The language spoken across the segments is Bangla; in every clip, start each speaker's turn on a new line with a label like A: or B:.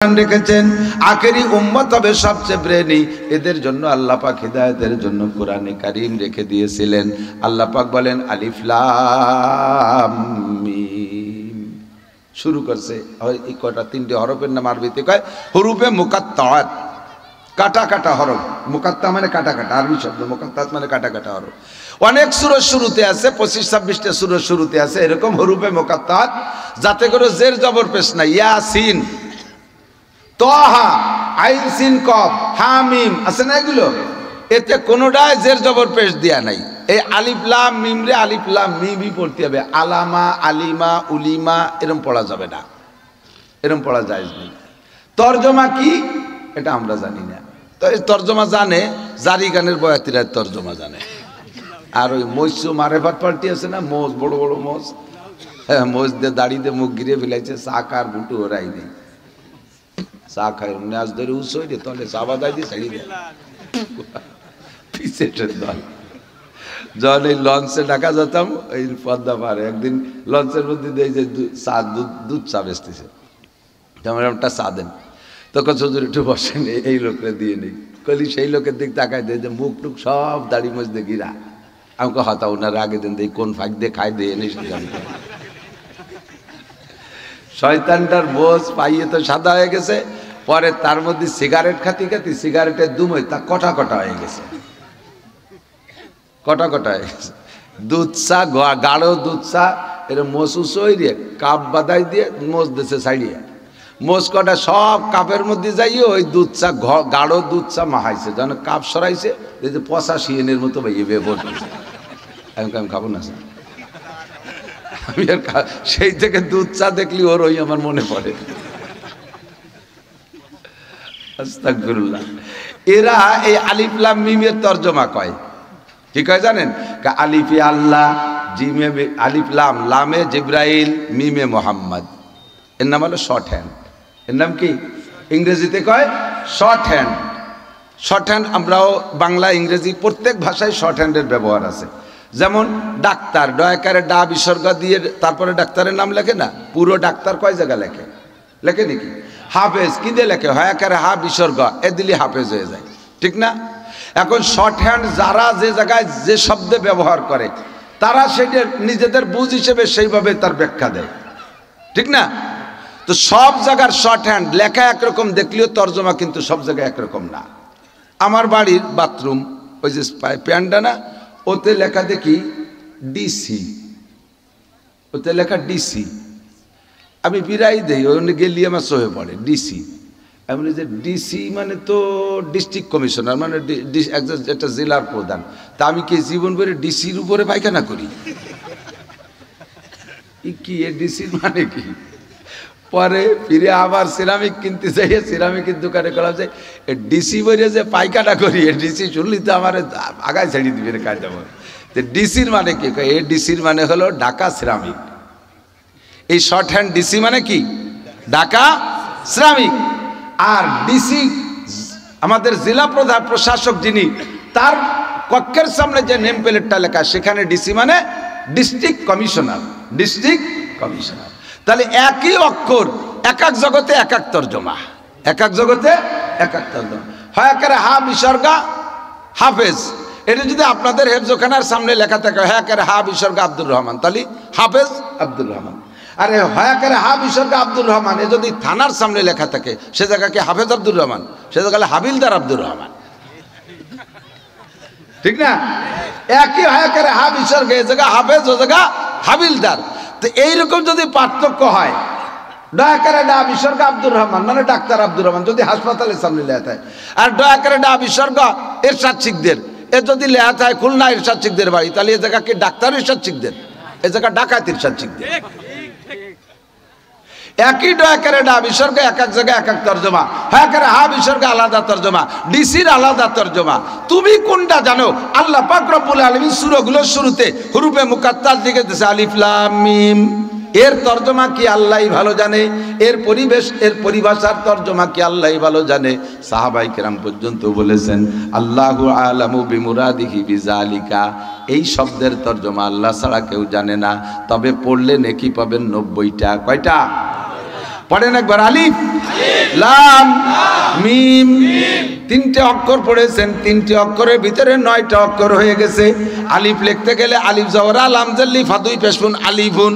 A: রেখেছেন আখেরি উম্মত হবে সবচেয়ে ব্রেনি, এদের জন্য আল্লাহ পাক হিদায়াতের জন্য কোরআনে কারীম রেখে দিয়েছিলেন। আল্লাহ পাক বলেন আলিফ লাম মিম, শুরু করছে এই কয়টা তিনটে হরফের নাম আরবিতে কয় হুরুফে মুকাত্তাআত, কাটা কাটা হরফ। মুকাত্তা মানে কাটা কাটা, আরবি শব্দ। মুকাত্তাআত মানে কাটা কাটা হরফ। অনেক সূরার শুরুতে আছে, 25-26টা সূরার শুরুতে আছে এরকম হুরুফে মুকাত্তাআত, যাতে করে জের জবর পেশ না। ইয়াসিন, তোহা, আইন সিন কফ, হামিম আছে না, এগুলো এতে কোনোটাই জের জবর পেশ দেয়া নাই। এই আলিফ লাম মিম রে আলিফ লাম মিমই পড়তে হবে। আলামা, আলিমা, উলিমা এরকম পড়া যাবে না, এরকম পড়া জায়েজ নেই। তর্জমা কি এটা আমরা জানি না, তো এই তর্জমা জানে জারি গানের বয়াতিরা তর্জমা জানে। আর ওই মৎস্য মারেফাত পাল্টি আছে না, মোজ, বড় বড় মোজ, হ্যাঁ, মোজ দিয়ে দাড়িতে মুখ ঘিরে ফেলাইছে, চাকার বুটু ওরাই নেই, চা খাই নাচ ধরে উৎসই রে তলে চা বাজাই দিয়ে ছাড়িয়ে দেয় পিছের দল। যখন এই লঞ্চে ঢাকা যেতাম এই পদ্মা পারে, একদিন লঞ্চের মধ্যে দিয়ে যে চা দুধ চা বেচতেছে, যেমন একটা চা দেন, তখন শ্বশুর একটু বসেন, এই লোকরা দিয়ে নেই। কলি সেই লোকের দিক তাকাই দেয় যে মুখ টুক সব দাড়ি মজ দিয়ে গিরা। আমাকে হতা ওনার আগে দেন দেয় কোন ফাঁক দিয়ে খাই দিয়ে নেই। শয়তানটার বোঝ পাইয়ে তো সাদা হয়ে গেছে, পরে তার মধ্যে সিগারেট খাতি খাতি সিগারেটের দুমই তা কটা কটা হয়ে গেছে, কটা কটা হয়ে গেছে। দুধ চা, গাঢ় দুধ চা এর মসুস দিয়ে কাপ বাদাই দিয়ে মোজ দিছে ছাড়িয়ে, মোজ কটা সব কাপের মধ্যে যাইয়ে ওই দুধ চা গাঢ় দুধ চা মাহাইছে, যেন কাপ সরাইছে যে পচা শিয়েনের মতো ভাইয়ে বেবর। আমি খাবো না স্যার, আমি আর সেই থেকে দুধ চা দেখলি ওর ওই আমার মনে পড়ে। আস্তাগফিরুল্লাহ। এরা এই আলিফ লাম মিমের তর্জমা কয়, কি কয় জানেন? আলিফে আল্লাহ, জিমে আলিফ লাম, লামে জিব্রাইল, মিমে মোহাম্মদ। এর নাম হলো শর্ট হ্যান্ড। এর নাম কি? ইংরেজিতে কয় শর্ট হ্যান্ড। শর্ট হ্যান্ড আমরাও বাংলা ইংরেজি প্রত্যেক ভাষায় শর্ট হ্যান্ডের ব্যবহার আছে। যেমন ডাক্তার, ডয়াকারে ডা বিসর্গ দিয়ে তারপরে ডাক্তারের নাম লেখে না, পুরো ডাক্তার কয় জায়গা লেখে, লেখে নাকি? হাফেজ কি দিয়ে লেখে? হয়াকারে হা বিসর্গ এ দিলি হাফেজ হয়ে যায়, ঠিক না? এখন শর্ট হ্যান্ড যারা যে জায়গায় যে শব্দে ব্যবহার করে তারা সেটা নিজেদের বুঝ হিসেবে সেইভাবে তার ব্যাখ্যা দেয়, ঠিক না? তো সব জায়গার শর্ট হ্যান্ড লেখা একরকম দেখলেও তর্জমা কিন্তু সব জায়গায় একরকম না। আমার বাড়ির বাথরুম ওই যে প্যান্ডা না, ওতে লেখা দেখি ডিসি, ওতে লেখা ডিসি। আমি বিরাই দেই, ওখানে গেলি আমার চোখে পড়ে ডিসি। আমি যে ডিসি মানে তো ডিস্ট্রিক্ট কমিশনার, মানে একটা জেলার প্রধান। তা আমি কি জীবন ভরে ডিসির উপরে পায়খানা করি? কি এ ডিসির মানে কি? পরে ফিরে আবার সিরামিক কিনতে যাই, সিরামিকের দোকানে করা যায় ডিসি বলে যে পায়খানা করি, এ ডিসি শুনলি তো আমার আগায় ছাড়িয়ে দিবে রে কাজ। তো ডিসির মানে কি? এ ডিসির মানে হলো ঢাকা সিরামিক। এই শর্ট হ্যান্ড ডিসি মানে কি? ঢাকা সিরামিক। আর ডিসি আমাদের জেলা প্রধান প্রশাসক যিনি, তার কক্ষের সামনে যে নেম প্লেটটা লেখা সেখানে ডিসি মানে ডিস্ট্রিক্ট কমিশনার, ডিস্ট্রিক্ট কমিশনার। তাহলে একই অক্ষর এক এক জগতে এক এক তর্জমা, এক এক জগতে এক এক তর্জমা। হয় একেবারে হা বিসর্গা হাফেজ, এটা যদি আপনাদের হেফজখানার সামনে লেখা থাকে হয় একেবারে হা বিসর্গা আব্দুর রহমান, তাহলে হাফেজ আব্দুর রহমান। আরে হয় একেবারে হা বিসর্গা আব্দুর রহমান এ যদি থানার সামনে লেখা থাকে সে জায়গাকে হাফেজ আব্দুর রহমান, সে জায়গায় হাবিলদার আব্দুর রহমান, ঠিক না? একই হয় একেবারে হা বিসর্গা, এ জায়গা হাফেজ, ও জায়গা হাবিলদার। তো এইরকম যদি পার্থক্য হয়, ডয়াকারে ডা বিসর্গ আব্দুর রহমান মানে ডাক্তার আব্দুর রহমান যদি হাসপাতালের সামনে লেখা থাকে, আর ডয়াকারে ডা বিসর্গ এরশাদ শিকদের এ যদি লেখা থাকে খুলনা এরশাদ শিকদের বাড়ি, তাহলে এ জায়গাকে ডাক্তার এরশাদ শিকদের, এ জায়গা ডাকাত এরশাদ শিকদের। একই ডয়াকারে ডা বিসর্গ এক এক জায়গায় এক এক তর্জমা, হয়াকারে হা বিসর্গ আলাদা তর্জমা, ডিসির আলাদা তর্জমা। তুমি কোনটা জানো? আল্লাহ পাক রব্বুল আলামিন সূরাগুলোর শুরুতে হুরুফে মুকাত্তার দিকে দিয়েছে আলিফ লাম মিম। এর তর্জমা কি আল্লাহই ভালো জানে, এর পরিবেশ এর পরিভাষার তর্জমা কি আল্লাহই ভালো জানে। সাহাবাই কেরাম পর্যন্ত বলেছেন আল্লাহু আলামু বিমুরাদিহি বিজালিকা, এই শব্দের তর্জমা আল্লাহ ছাড়া কেউ জানে না, তবে পড়লে নেকি পাবেন 90টা। কয়টা? পড়েন একবার আলিফ লাম মিম। তিনটে অক্ষর পড়েছেন, তিনটে অক্ষরের ভিতরে 9টা অক্ষর হয়ে গেছে। আলিফ লিখতে গেলে আলিফ জবরা লাম জাল্লি ফাদুই পেশফুন আলিফুন,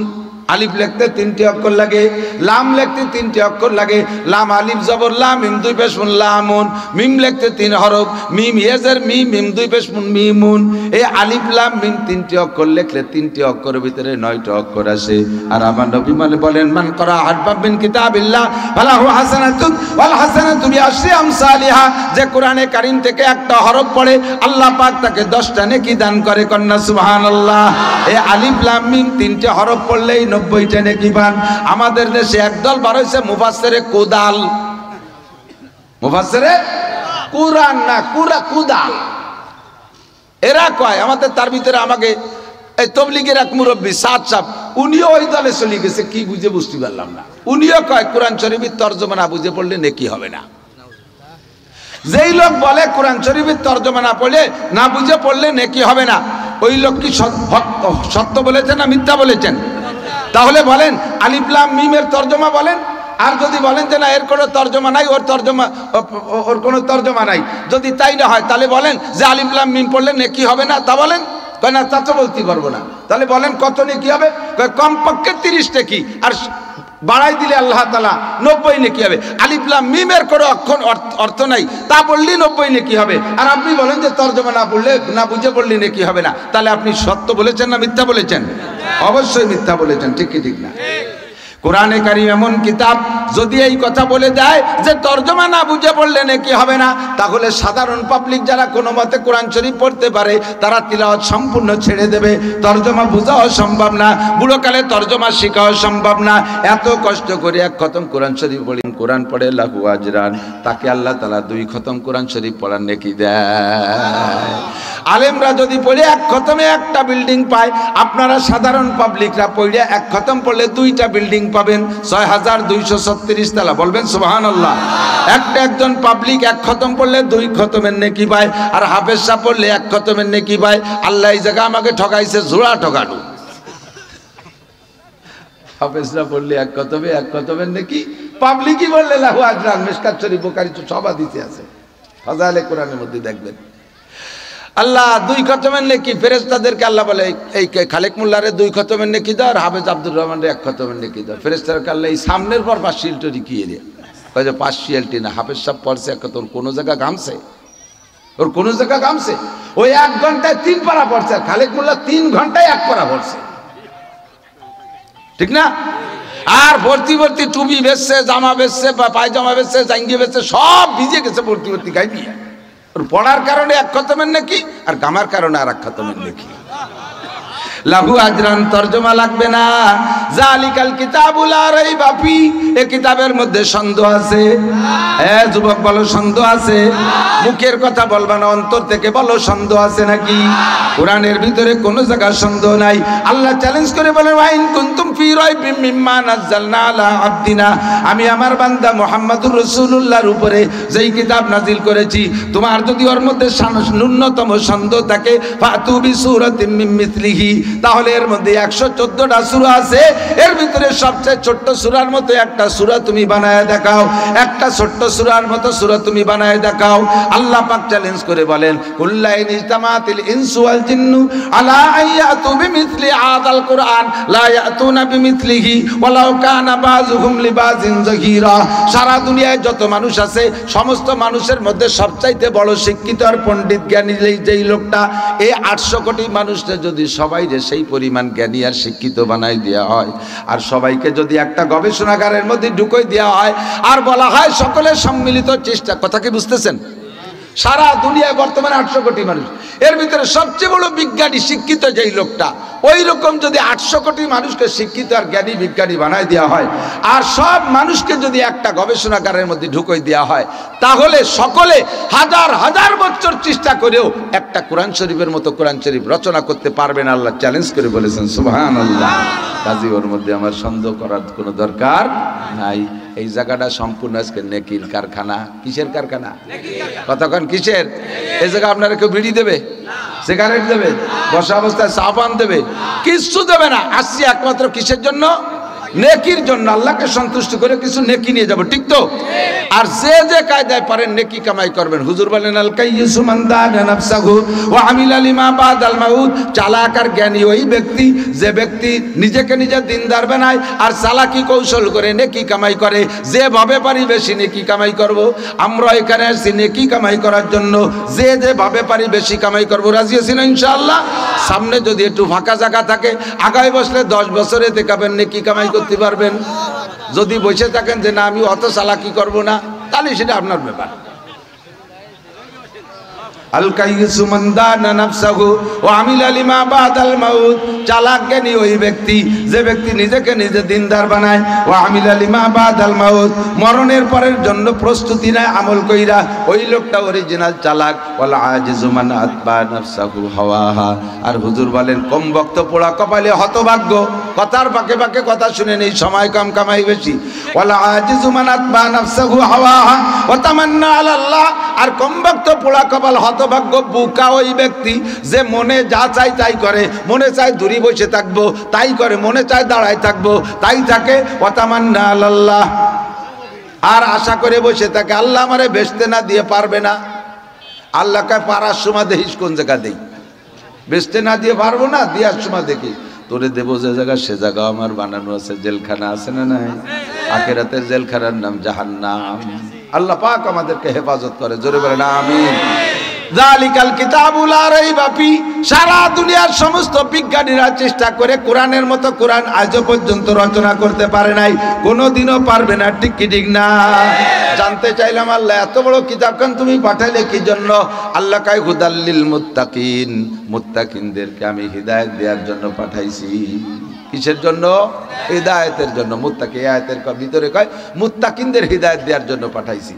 A: আলিফ লিখতে 3টে অক্ষর লাগে, লাম লিখতে 3টে অক্ষর লাগে, লাম আলিফ জবর লাম মিম দুই পেশ মুন লামুন, মিম লিখতে 3 হরফ, মিম ইয়াজের মিম মিম দুই পেশ মুন মিমুন। এই আলিফ লাম মিম 3টে অক্ষর লিখলে 3টে অক্ষরের ভিতরে 9টা অক্ষর আসে। আর আমার নবী মানে বলেন মান করা হারফাম মিন কিতাবিল্লাহ ফালাহু হাসানাতুন ওয়াল হাসানাতু বিআশরি আমসালিহা, যে কোরআনে কারীম থেকে একটা হরফ পড়ে আল্লাহ পাক তাকে 10টা নেকি দান করে। কন্যা সুবহানাল্লাহ। এই আলিফ লাম মিম 3টে হরফ পড়লেই 90টা নেকি পান। আমাদের দেশে একদল বার হইছে মুফাসসিরে কোদাল, মুফাসসিরে কুরআন না কুদাল, এরা কয় আমাদের, তার ভিতরে আমাকে এই তবলিগের এক মুরব্বী সাদ সাহেব, উনিও ওই দলে চলে গেছে, কি বুঝে বুঝতে পারলাম না। উনিও কয় কোরআন শরীফের তর্জমা না বুঝে পড়লে নেকি হবে না। যেই লোক বলে কোরআন শরীফের তর্জমা না পড়লে, না বুঝে পড়লে নেকি হবে না, ওই লোক কি সত্য বলেছেন না মিথ্যা বলেছেন? তাহলে বলেন আলিফ লাম মিমের তর্জমা বলেন। আর যদি বলেন যে না এর কোনো তর্জমা নাই, ওর কোনো তর্জমা নাই, যদি তাই না হয় তাহলে বলেন যে আলিফ লাম মিম পড়লে নেকি হবে না, তা বলেন। কয় না তা তো বলতে পারবো না। তাহলে বলেন কত নেকি হবে? কয় কমপক্ষে 30 নেকি, আর বাড়াই দিলে আল্লাহ তাআলা 90 নেকি হবে। আলিফ লাম মিমের কোনো অর্থ নাই, তা পড়লেই 90 নেকি হবে। আর আপনি বলেন যে তর্জমা না পড়লে, না বুঝে পড়লে নেকি হবে না, তাহলে আপনি সত্য বলেছেন না মিথ্যা বলেছেন? অবশ্যই মিথ্যা বলেছেন, ঠিক কি ঠিক না? কোরআনে কারীম এমন কিতাব যদি এই কথা বলে দেয় যে তর্জমা না বুঝে পড়লে নাকি হবে না, তাহলে সাধারণ পাবলিক যারা কোনো মতে কোরআন শরীফ পড়তে পারে তারা তিলাওয়াত সম্পূর্ণ ছেড়ে দেবে। তর্জমা বোঝাও সম্ভব না, বুড়োকালে তর্জমা শেখাও সম্ভব না। এত কষ্ট করে এক খতম কোরআন শরীফ পড়ি, কোরআন পড়ে লাহু আজরান, তাকে আল্লাহ তাআলা 2 খতম কোরআন শরীফ পড়ার নেকি দেয়। আলেমরা যদি পড়ে এক খতমে একটা বিল্ডিং পায়, আপনারা সাধারণ পাবলিকরা পড়ে এক খতম পড়লে 2টা বিল্ডিং পাবেন, 6236 তালা। বলবেন সুবহানাল্লাহ। একজন পাবলিক এক খতম পড়লে 2 খতমের নেকি পায়, আর হাফেজ সাহেব পড়লে 1 খতমের নেকি পায়। আল্লাহ এই জায়গা আমাকে ঠকাইছে, জোড়া ঠকানো। হাফেজরা পড়লে 1 খতমের নেকি, পাবলিকই বললে লাহু আজরান। মিশকাত শরীফ, বুখারী সব হাদিসে আছে, ফাজাইলে কোরআনের মধ্যে দেখবেন। আল্লাহ 2 খতমের নেকি, ফেরেশতাদেরকে আল্লাহ বলে এই খালেক মোল্লারে 2 খতমের নেকি দাও, আর হাফেজ আব্দুর রহমানের 1 খতমের নেকি দাও। ফেরেশতাদেরকে আল্লাহ এই সামনের পর 5 শিলটি কিয়ে দিয়ে কয় যে 5 শিলটি না, হাফেজ সাহেব পড়ছে 1 খতম, কোনো জায়গা গামছে, ওর কোনো জায়গা গামছে। ওই 1 ঘন্টায় 3 পারা পড়ছে, আর খালেক মোল্লা 3 ঘন্টায় 1 পারা পড়ছে, ঠিক না? আর ভর্তি টুপি বেচছে, জামা বেচছে, পায়জামা বেচছে, জাঙ্গি বেচছে, সব ভিজে গেছে ভর্তি গাই দিয়ে। ওর পড়ার কারণে 1 খতমের নাকি, আর গামার কারণে আর 1 খতমের নাকি। লাহু আজরান তর্জমা লাগবে না। জালিকাল কিতাবুল লা রাইবা ফি, এই কিতাবের মধ্যে সন্দেহ আছে। যুবক বলো সন্দেহ আছে। মুখের কথা বলবা না, অন্তর থেকে বলো সন্দেহ আছে নাকি? কোরআনের ভিতরে কোনো জায়গা সন্দেহ নাই। আল্লাহ চ্যালেঞ্জ করে বলেন ওয়া ইন কুনতুম ফি রাইবিম মিম্মা নাযালনা আলা আবদিনা, আমি আমার বান্দা মুহাম্মদুর রাসূলুল্লাহর উপরে যেই কিতাব নাজিল করেছি, তোমার যদি ওর মধ্যে ন্যূনতম সন্দেহ থাকে, ফাতু বিসূরাতিম মিন মিসলিহি, তাহলে এর মধ্যে 114টা সূরা আছে, এর ভিতরে সবচেয়ে ছোট্ট সূরার মতো একটা সূরা তুমি বানায় দেখাও, একটা ছোট্ট সূরার মতো সূরা তুমি বানায় দেখাও। আল্লাহ পাক চ্যালেঞ্জ করে বলেন কুল্লাইন ইজতামাতিল ইনসু ওয়াল জিন্নু আলা আইয়াতু বিমিসলি আযাল কুরআন লা ইয়াতুনা বিমিসলিহি ওয়ালাউ কানা বাযুহুম লিবাযিন যাহিরা। সারা দুনিয়ায় যত মানুষ আছে, সমস্ত মানুষের মধ্যে সবচাইতে বড় শিক্ষিত আর পণ্ডিত জ্ঞানী যেই লোকটা, এই 800 কোটি মানুষকে যদি সবাই সেই পরিমাণ জ্ঞানী আর শিক্ষিত বানাই দেওয়া হয়, আর সবাইকে যদি একটা গবেষণাগারের মধ্যে ঢুকিয়ে দেওয়া হয়, আর বলা হয় সকলের সম্মিলিত চেষ্টা, কথা কি বুঝতেছেন? সারা দুনিয়ায় বর্তমানে 800 কোটি মানুষ, এর ভিতরে সবচেয়ে বড় বিজ্ঞানী শিক্ষিত যেই লোকটা, ওই রকম যদি 800 কোটি মানুষকে শিক্ষিত আর জ্ঞানী বিজ্ঞানী বানাই দেওয়া হয়, আর সব মানুষকে যদি একটা গবেষণাগারের মধ্যে ঢুকিয়ে দেওয়া হয়, তাহলে সকলে হাজার হাজার বছর চেষ্টা করেও একটা কোরআন শরীফের মতো কোরআন শরীফ রচনা করতে পারবে না। আল্লাহ চ্যালেঞ্জ করে বলেছেন সুবহানাল্লাহ। কাজী ওর মধ্যে আমার সন্দেহ করার কোনো দরকার নাই। এই জায়গাটা সম্পূর্ণ আজকে নেকির কারখানা। কিসের কারখানা? কতক্ষণ কিসের? এই জায়গা আপনারা কেউ বিড়ি দেবে, সিগারেট দেবে, বসা অবস্থায় চা পান দেবে, কিচ্ছু দেবে না। আসছি একমাত্র কিসের জন্য? নেকির জন্য আল্লাহকে সন্তুষ্ট করে কিছু নেকি নিয়ে যাব, ঠিক তো? আর যে যে কায়দায় পারেন নেকি কামাই করবেন। হুজুর বলেন আল কাইয়িসু মান দানা নাফসাহু ওয়া আমিলা লিমা বাদাল মাউত। চালাক আর জ্ঞানী ওই ব্যক্তি যে ব্যক্তি নিজেকে নিজে দিনদার বানায় আর চালাকি কৌশল করে নেকি কামাই করে। যেভাবে পারি বেশি নেকি কামাই করব। আমরা এখানে আসছি নেকি কামাই করার জন্য, যে যেভাবে পারি বেশি কামাই করব। রাজি আছি না ইনশাআল্লাহ? সামনে যদি একটু ফাঁকা জায়গা থাকে আগায় বসলে 10 বছরে দেখাবেন নেকি কামাই করতে পারবেন। যদি বসে থাকেন যে না আমি অত চালাকি করব না, তাহলে সেটা আপনার ব্যাপার। আল কাইয়িসু মান দানা নাফসাহু ওয়া আমিলা লিমা বাদাল মাউত। চালাক জ্ঞানী ওই ব্যক্তি যে ব্যক্তি নিজেকে নিজে দিনদার বানায়। ওয়া আমিলা লিমা বাদাল মাউত, মরণের পরের জন্য প্রস্তুতি নেয় আমল কইরা, ওই লোকটা অরিজিনাল চালাক। ওয়াল আজিজু মান আতবা নাফসাহু হাওয়াহা। আর হুজুর বলেন কম বক্ত পোড়া কপালে হতভাগ্য। কথার পাকে পাকে কথা শুনে নেই, সময় কম কামাই বেশি। ওয়াল আজিজু মান আতবা নাফসাহু হাওয়াহা ওয়া তামান্না আলাল্লাহ। আর কম বক্ত পোড়া কপাল হতভাগ্য বুকা ওই ব্যক্তি যে মনে যা চাই তাই করে। মনে চায় দূরে বসে থাকবো তাই করে, মনে চায় দাঁড়ায় থাকবো তাই থাকে। ওয়া তামান্না আলাল্লাহ, আর আশা করে বসে থাকে আল্লাহ আমারে বেচতে না দিয়ে পারবে না। আল্লাহকে পারার সময় দেখিস কোন জায়গা দেই, বেচতে না দিয়ে পারবো না, দেওয়ার সময় দেখি তোরে দেবো যে জায়গা সে জায়গা আমার বানানো আছে, জেলখানা আছে না নাই? আখিরাতের জেলখানার নাম জাহান্নাম। আল্লাহ পাক আমাদেরকে হেফাজত করে, জোরে বলেন আমিন। যালিকাল কিতাবু লা রাইবা ফি। সারা দুনিয়ার সমস্ত বিজ্ঞানীরা চেষ্টা করে কোরআনের মতো কোরআন আজও পর্যন্ত রচনা করতে পারে নাই, কোনোদিনও পারবে না, ঠিক কি ঠিক না? জানতে চাইলাম আল্লাহ এত বড় কিতাব কেন তুমি পাঠাইলে কি জন্য? আল্লাহ কয় হুদাল্লিল মুত্তাকিন, মুত্তাকিনদেরকে আমি হিদায়াত দেওয়ার জন্য পাঠাইছি। কিসের জন্য? হিদায়াতের জন্য। মুত্তাকি আয়াতের ভিতরে কয় মুত্তাকিনদের হিদায়াত দেওয়ার জন্য পাঠাইছি।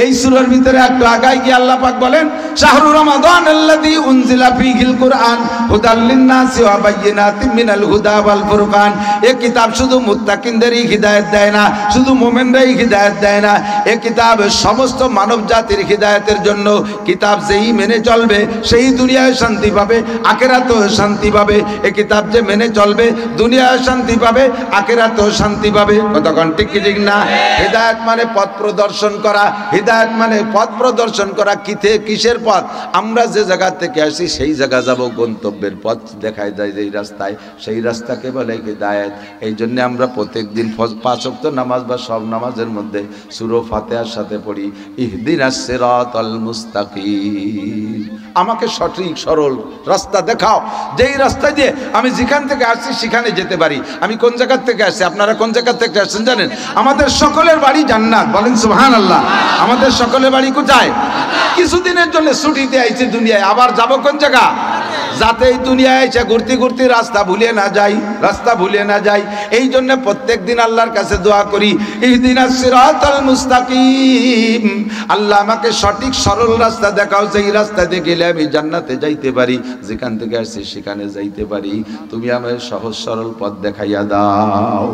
A: এই সূরার ভিতরে একটু আগাই গিয়ে আল্লাহ পাক বলেন শাহরু রমাদান আল্লাযী উনজিলা ফীহিল কুরআন হুদাল লিন-নাসি ওয়া বায়িনাতিন মিনাল হুদা ওয়াল ফুরকান। এই কিতাব শুধু মুত্তাকিনদেরই হিদায়াত দেয় না, শুধু মুমিনরাই হিদায়াত দেয় না, এই কিতাব সমস্ত মানব জাতির হিদায়াতের জন্য। কিতাব যেই মেনে চলবে সেই দুনিয়ায় শান্তি পাবে, আখিরাতেও শান্তি পাবে। এই কিতাব যে মেনে চলবে দুনিয়ায় শান্তি পাবে, আখিরাতেও শান্তি পাবে। কতক্ষণ ঠিক কি ঠিক না? হিদায়াত মানে পথ প্রদর্শন করা। হিদায়াত মানে পথ প্রদর্শন করা। কিসের পথ? আমরা যে জায়গা থেকে আসি সেই জায়গা যাব, গন্তব্যের পথ দেখায় যায় যেই রাস্তায়, সেই রাস্তাকে বলে হিদায়াত। এই জন্য আমরা প্রত্যেকদিন 5 ওয়াক্ত নামাজ বা সব নামাজের মধ্যে সূরা ফাতিহার সাথে পড়ি ইহদিনাস সিরাতাল মুস্তাকিম। আমাকে সঠিক সরল রাস্তা দেখাও, যেই রাস্তা দিয়ে আমি যেখান থেকে আসছি সেখানে যেতে পারি। আমি কোন জায়গা থেকে আসছি, আপনারা কোন জায়গা থেকে আসছেন জানেন? আমাদের সকলের বাড়ি জান্নাত, বলেন সুবহানাল্লাহ। আমাদের সকলের বাড়ি কোথায়? কিছুদিনের জন্য ছুটিতে আইছি দুনিয়ায়, আবার যাব কোন জায়গা? যাতে এই দুনিয়ায় এসে ঘুরতে ঘুরতে রাস্তা ভুলে না যাই, রাস্তা ভুলে না যাই। এই জন্য প্রত্যেক দিন আল্লাহর কাছে দোয়া করি ইহদিনাস সিরাতাল মুস্তাকিম। আল্লাহ আমাকে সঠিক সরল রাস্তা দেখাও, যেই রাস্তা দিয়ে গেলে আমি জান্নাতে যাইতে পারি, যেখান থেকে আসছি সেখানে যাইতে পারি। তুমি আমাকে সহজ সরল পথ দেখাইয়া দাও।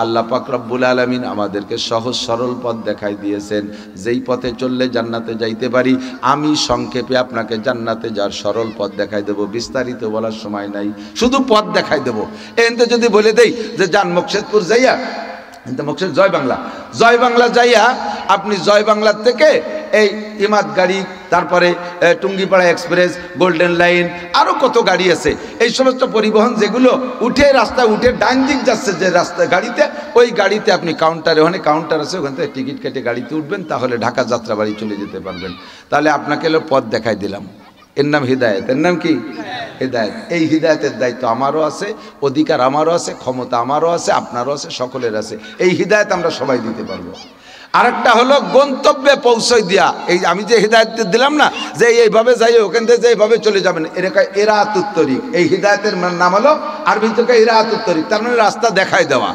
A: আল্লাহ পাক রব্বুল আলামিন আমাদেরকে সহজ সরল পথ দেখাই দিয়েছেন, যেই পথে চললে জান্নাতে যাইতে পারি। আমি সংক্ষেপে আপনাকে জান্নাতে যাওয়ার সরল পথ দেখাই দেবো, বিস্তারিত বলার সময় নাই, শুধু পথ দেখাই দেবো। এতে যদি বলে দেই যে যান মকসেদপুর যাইয়া, মকসেদ জয় বাংলা, জয় বাংলা যাইয়া আপনি জয় বাংলার থেকে এই ইমাদ গাড়ি, তারপরে টুঙ্গিপাড়া এক্সপ্রেস, গোল্ডেন লাইন, আরও কত গাড়ি আছে, এই সমস্ত পরিবহন যেগুলো উঠে রাস্তা উঠে ডান দিক যাচ্ছে যে রাস্তা গাড়িতে, ওই গাড়িতে আপনি কাউন্টারে, ওখানে কাউন্টার আছে, ওখান থেকে টিকিট কেটে গাড়িতে উঠবেন, তাহলে ঢাকা যাত্রাবাড়ি চলে যেতে পারবেন। তাহলে আপনাকে এলো পথ দেখাই দিলাম। এর নাম হিদায়াত। এর নাম কি? হিদায়াত। এই হিদায়াতের দায়িত্ব আমারও আছে, অধিকার আমারও আছে, ক্ষমতা আমারও আছে, আপনারও আছে, সকলের আছে। এই হিদায়াত আমরা সবাই দিতে পারবো। আরেকটা হলো গন্তব্যে পৌঁছাই দেওয়া। এই আমি যে হিদায়াত দিলাম না যে এইভাবে যাই, ওখান থেকে যে এইভাবে চলে যাবেন, এরকম ইরাতুত তরিক। এই হিদায়াতের নাম হলো আরবি থেকে ইরাতুত তরিক, তার মানে রাস্তা দেখাই দেওয়া।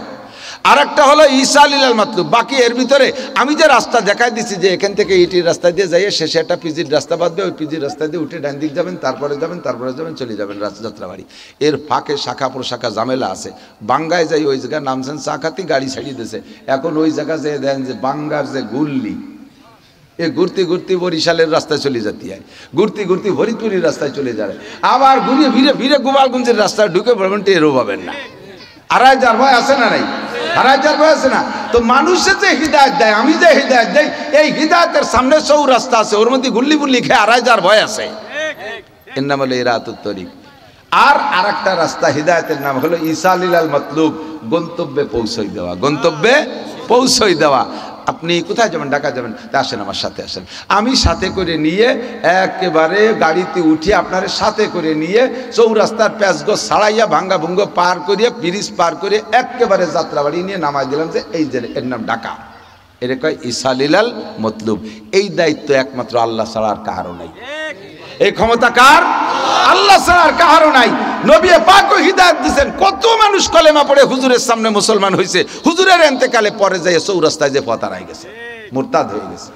A: আর একটা হলো ইসালিল মাতলুব। বাকি এর ভিতরে আমি যে রাস্তা দেখাই দিচ্ছি যে এখান থেকে ইটির রাস্তা দিয়ে যাইয়ে শেষে একটা পিজির রাস্তা বাদ দিয়ে ওই পিজির রাস্তা দিয়ে উঠে ডান দিক যাবেন, তারপরে যাবেন, চলে যাবেন যাত্রাবাড়ি। এর ফাঁকে শাখা প্রশাখা ঝামেলা আছে। বাঙ্গায় যাই, ওই জায়গায় নামছেন চা খাতি, গাড়ি ছাড়িয়ে দিয়েছে। এখন ওই জায়গা যে দেন যে বাঙ্গার যে গুল্লি, এ ঘুরতে ঘুরতে বরিশালের রাস্তায় চলে যেতে হয়, ঘুরতে ঘুরতে ফরিদপুরের রাস্তায় চলে যায়, আবার ঘুরিয়ে ফিরে ফিরে গোপালগঞ্জের রাস্তায় ঢুকে পড়বেন, টেরও পাবেন না। আড়াই যার ভয় আছে না নাই? আড়াই হাজার ভয় আছে না? তো মানুষে যে হিদায়ত দেয়, আমি যে হিদায়ত দেই, এই হিদায়তের সামনে চৌরাস্তা আছে, ওর মধ্যে গুল্লি গুল্লি খেয়ে আড়াই হাজার ভয় আছে। এর নাম হলো ইরাতুত তরিক। আর আরেকটা রাস্তা হিদায়তের নাম হলো ইসালিলাল মাতলুব, গন্তব্যে পৌঁছাই দেওয়া, গন্তব্যে পৌঁছাই দেওয়া। আপনি কোথায় যাবেন? ঢাকা যাবেন, তা আসেন আমার সাথে আসেন। আমি সাথে করে নিয়ে একেবারে গাড়িতে উঠিয়ে আপনার সাথে করে নিয়ে চৌরাস্তার প্যাঁচগো ছাড়াইয়া ভাঙ্গা ভুঙ্গ পার করিয়ে ব্রিজ পার করে একেবারে যাত্রাবাড়ি নিয়ে নামাই দিলাম যে এই যে এর নাম ঢাকা। এর কয় ইসালিলাল মতলুব। এই দায়িত্ব একমাত্র আল্লাহ ছাড়া আর কারও নাই। এই ক্ষমতা কার? আল্লাহ ছাড়া আর কারও নাই। নবী পাকও হিদায়াত দিয়েছেন। কত মানুষ কলেমা পড়ে হুজুরের সামনে মুসলমান হয়েছে, হুজুরের ইন্তেকালে পরে যায় চৌরাস্তায় যে পথ হারাই গেছে, মুরতাদ হয়ে গেছে।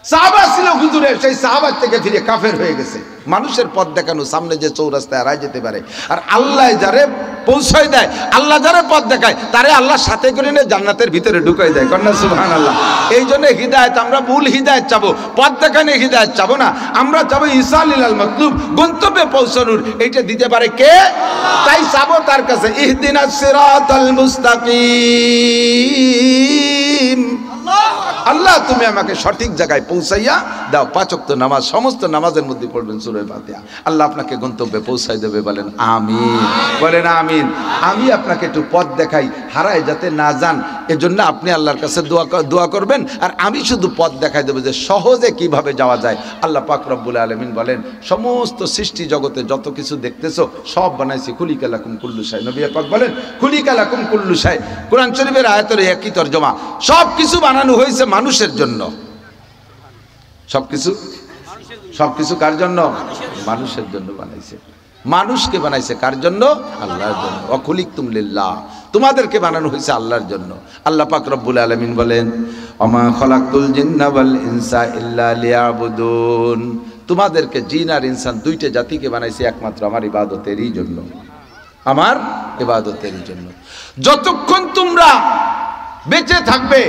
A: সাহাবা ছিল হুজুরের, সেই সাহাবার থেকে ফিরে কাফের হয়ে গেছে। মানুষের পথ দেখানো সামনে যে চৌরাস্তায় হারাই যেতে পারে, আর আল্লাহ যারে পৌঁছায় দেয়, আল্লাহ যারে পথ দেখায়, তারে আল্লাহ সাথে করে নিয়ে জান্নাতের ভিতরে ঢুকাই দেয়। কন্যা সুবহানাল্লাহ। এই জন্য হিদায়ত, আমরা ভুল হিদায়ত চাবো, পথ দেখানে হিদায়ত চাবো না। আমরা চাবো ইসালিলাল মাতলুব, গন্তব্যে পৌঁছানোর। এইটা দিতে পারে কে? তাই চাবো তার কাছে, ইহদিনাস সিরাতাল মুস্তাকিম। আল্লাহ তুমি আমাকে সঠিক জায়গায় পৌঁছাইয়া দাও। 5 ওয়াক্ত নামাজ, সমস্ত নামাজের মধ্যে পড়বেন সূরা ফাতিহা। আল্লাহ আপনাকে গন্তব্যে পৌঁছাই দেবে, বলেন আমিন, বলেন আমিন। আমি আপনাকে একটু পথ দেখাই, হারায় যাতে না যান, এজন্য আপনি আল্লাহর কাছে দোয়া করবেন, আর আমি শুধু পথ দেখাই দেবো যে সহজে কিভাবে যাওয়া যায়। আল্লাহ পাক রব্বুল আলামিন বলেন, সমস্ত সৃষ্টি জগতে যত কিছু দেখতেছো সব বানাইছি খুলিকা লাকুম কুল্লু শাই। নবী পাক বলেন খুলিকা লাকুম কুল্লু শাই। কোরআন শরীফের আয়াতের একই তরজমা। সব কিছু বানানো হয়েছে মানুষের জন্য। সবকিছু কার জন্য? মানুষের জন্য বানাইছে। মানুষকে বানাইছে কার জন্য? আল্লাহর জন্য। ওয়াখুলিকতুম লিল্লাহ, তোমাদেরকে বানানো হয়েছে আল্লাহর জন্য। আল্লাহ পাক রব্বুল আলামিন বলেন, ওমা খালাকতুল জিন্না ওয়াল ইনসা ইল্লা লিয়াবুদুন, তোমাদেরকে জিন আর ইনসান দুইটা জাতিকে বানাইছে একমাত্র আমার ইবাদতেরই জন্য, আমার ইবাদতেরই জন্য। যতক্ষণ তোমরা বেঁচে থাকবে,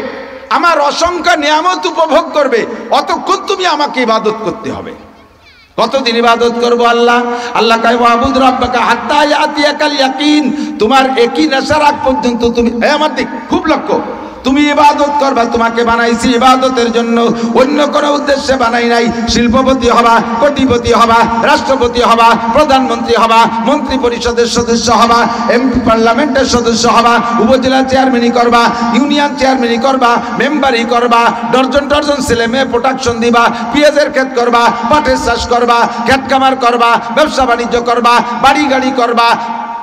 A: আমার অসংখ্য নিয়ামত উপভোগ করবে, অতক্ষণ তুমি আমাকে ইবাদত করতে হবে। কতদিন ইবাদত করবো? আল্লাহ কয় ওয়াবুদ রাব্বাকা হাত্তা ইয়াতিয়াকাল ইয়াকিন, তোমার একই নেশার আগ পর্যন্ত তুমি, আমার দিক খুব লক্ষ্য, তুমি ইবাদত করবা। তোমাকে বানাইছি ইবাদতের জন্য, অন্য কোনো উদ্দেশ্যে বানাই নাই। শিল্পপতি হবা, কোটিপতি হবা, রাষ্ট্রপতি হবা, প্রধানমন্ত্রী হবা, মন্ত্রী পরিষদের সদস্য হবা, এমপি পার্লামেন্টের সদস্য হবা, উপজেলা চেয়ারম্যানই করবা, ইউনিয়ন চেয়ারম্যানই করবা, মেম্বারই করবা, ডজন ডজন ছেলে মেয়ে প্রোটেকশন দিবা, পেঁয়াজের ক্ষেত করবা, পাটের চাষ করবা, ক্ষেত খামার করবা, ব্যবসা বাণিজ্য করবা, বাড়ি গাড়ি করবা,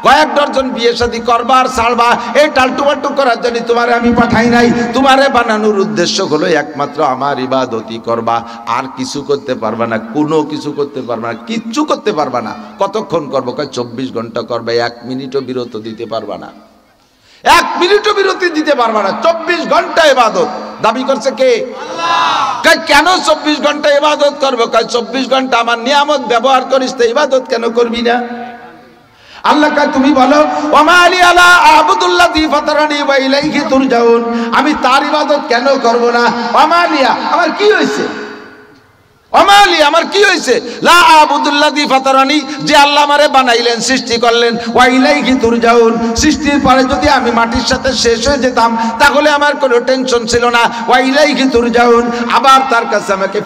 A: কয়েক ডজন বিয়ে শাদী করবার ছাড়বা। এই টালটুমাটু করার জন্য তোমারে আমি পাঠাই নাই। তোমারে বানানোর উদ্দেশ্য হলো একমাত্র আমার ইবাদতই করবা, আর কিছু করতে পারবা না, কোনো কিছু করতে পারবা না, কিচ্ছু করতে পারবা না। কতক্ষণ করবো? 24 ঘন্টা করবে, 1 মিনিটও বিরত দিতে পারবা না, 1 মিনিটও বিরতি দিতে পারবা না। 24 ঘন্টা ইবাদত দাবি করছে কে? আল্লাহ। কেন 24 ঘন্টা ইবাদত করবো? 24 ঘন্টা আমার নিয়ামত ব্যবহার করিস, তো ইবাদত কেন করবি না? আল্লাহ কয় তুমি বলো ওমালি আলা আবুদুল্লাযী ফাতারানি ওয়া ইলাইহি তুরজাউন, আমি তার ইবাদত কেন করব না? ওমালিয়া, আমার কি হয়েছে? ওমালি, আমার কি হয়েছে? লা আবুদুল্লাযী ফাতারানি, যে আল্লাহ আমারে বানাইলেন, সৃষ্টি করলেন, ওয়া ইলাইহি তুরজাউন, সৃষ্টির পরে যদি আমি মাটির সাথে শেষ হয়ে যেতাম তাহলে আমার কোনো টেনশন ছিল না। ওয়া ইলাইহি তুরজাউন, আবার তার কাছে আমাকে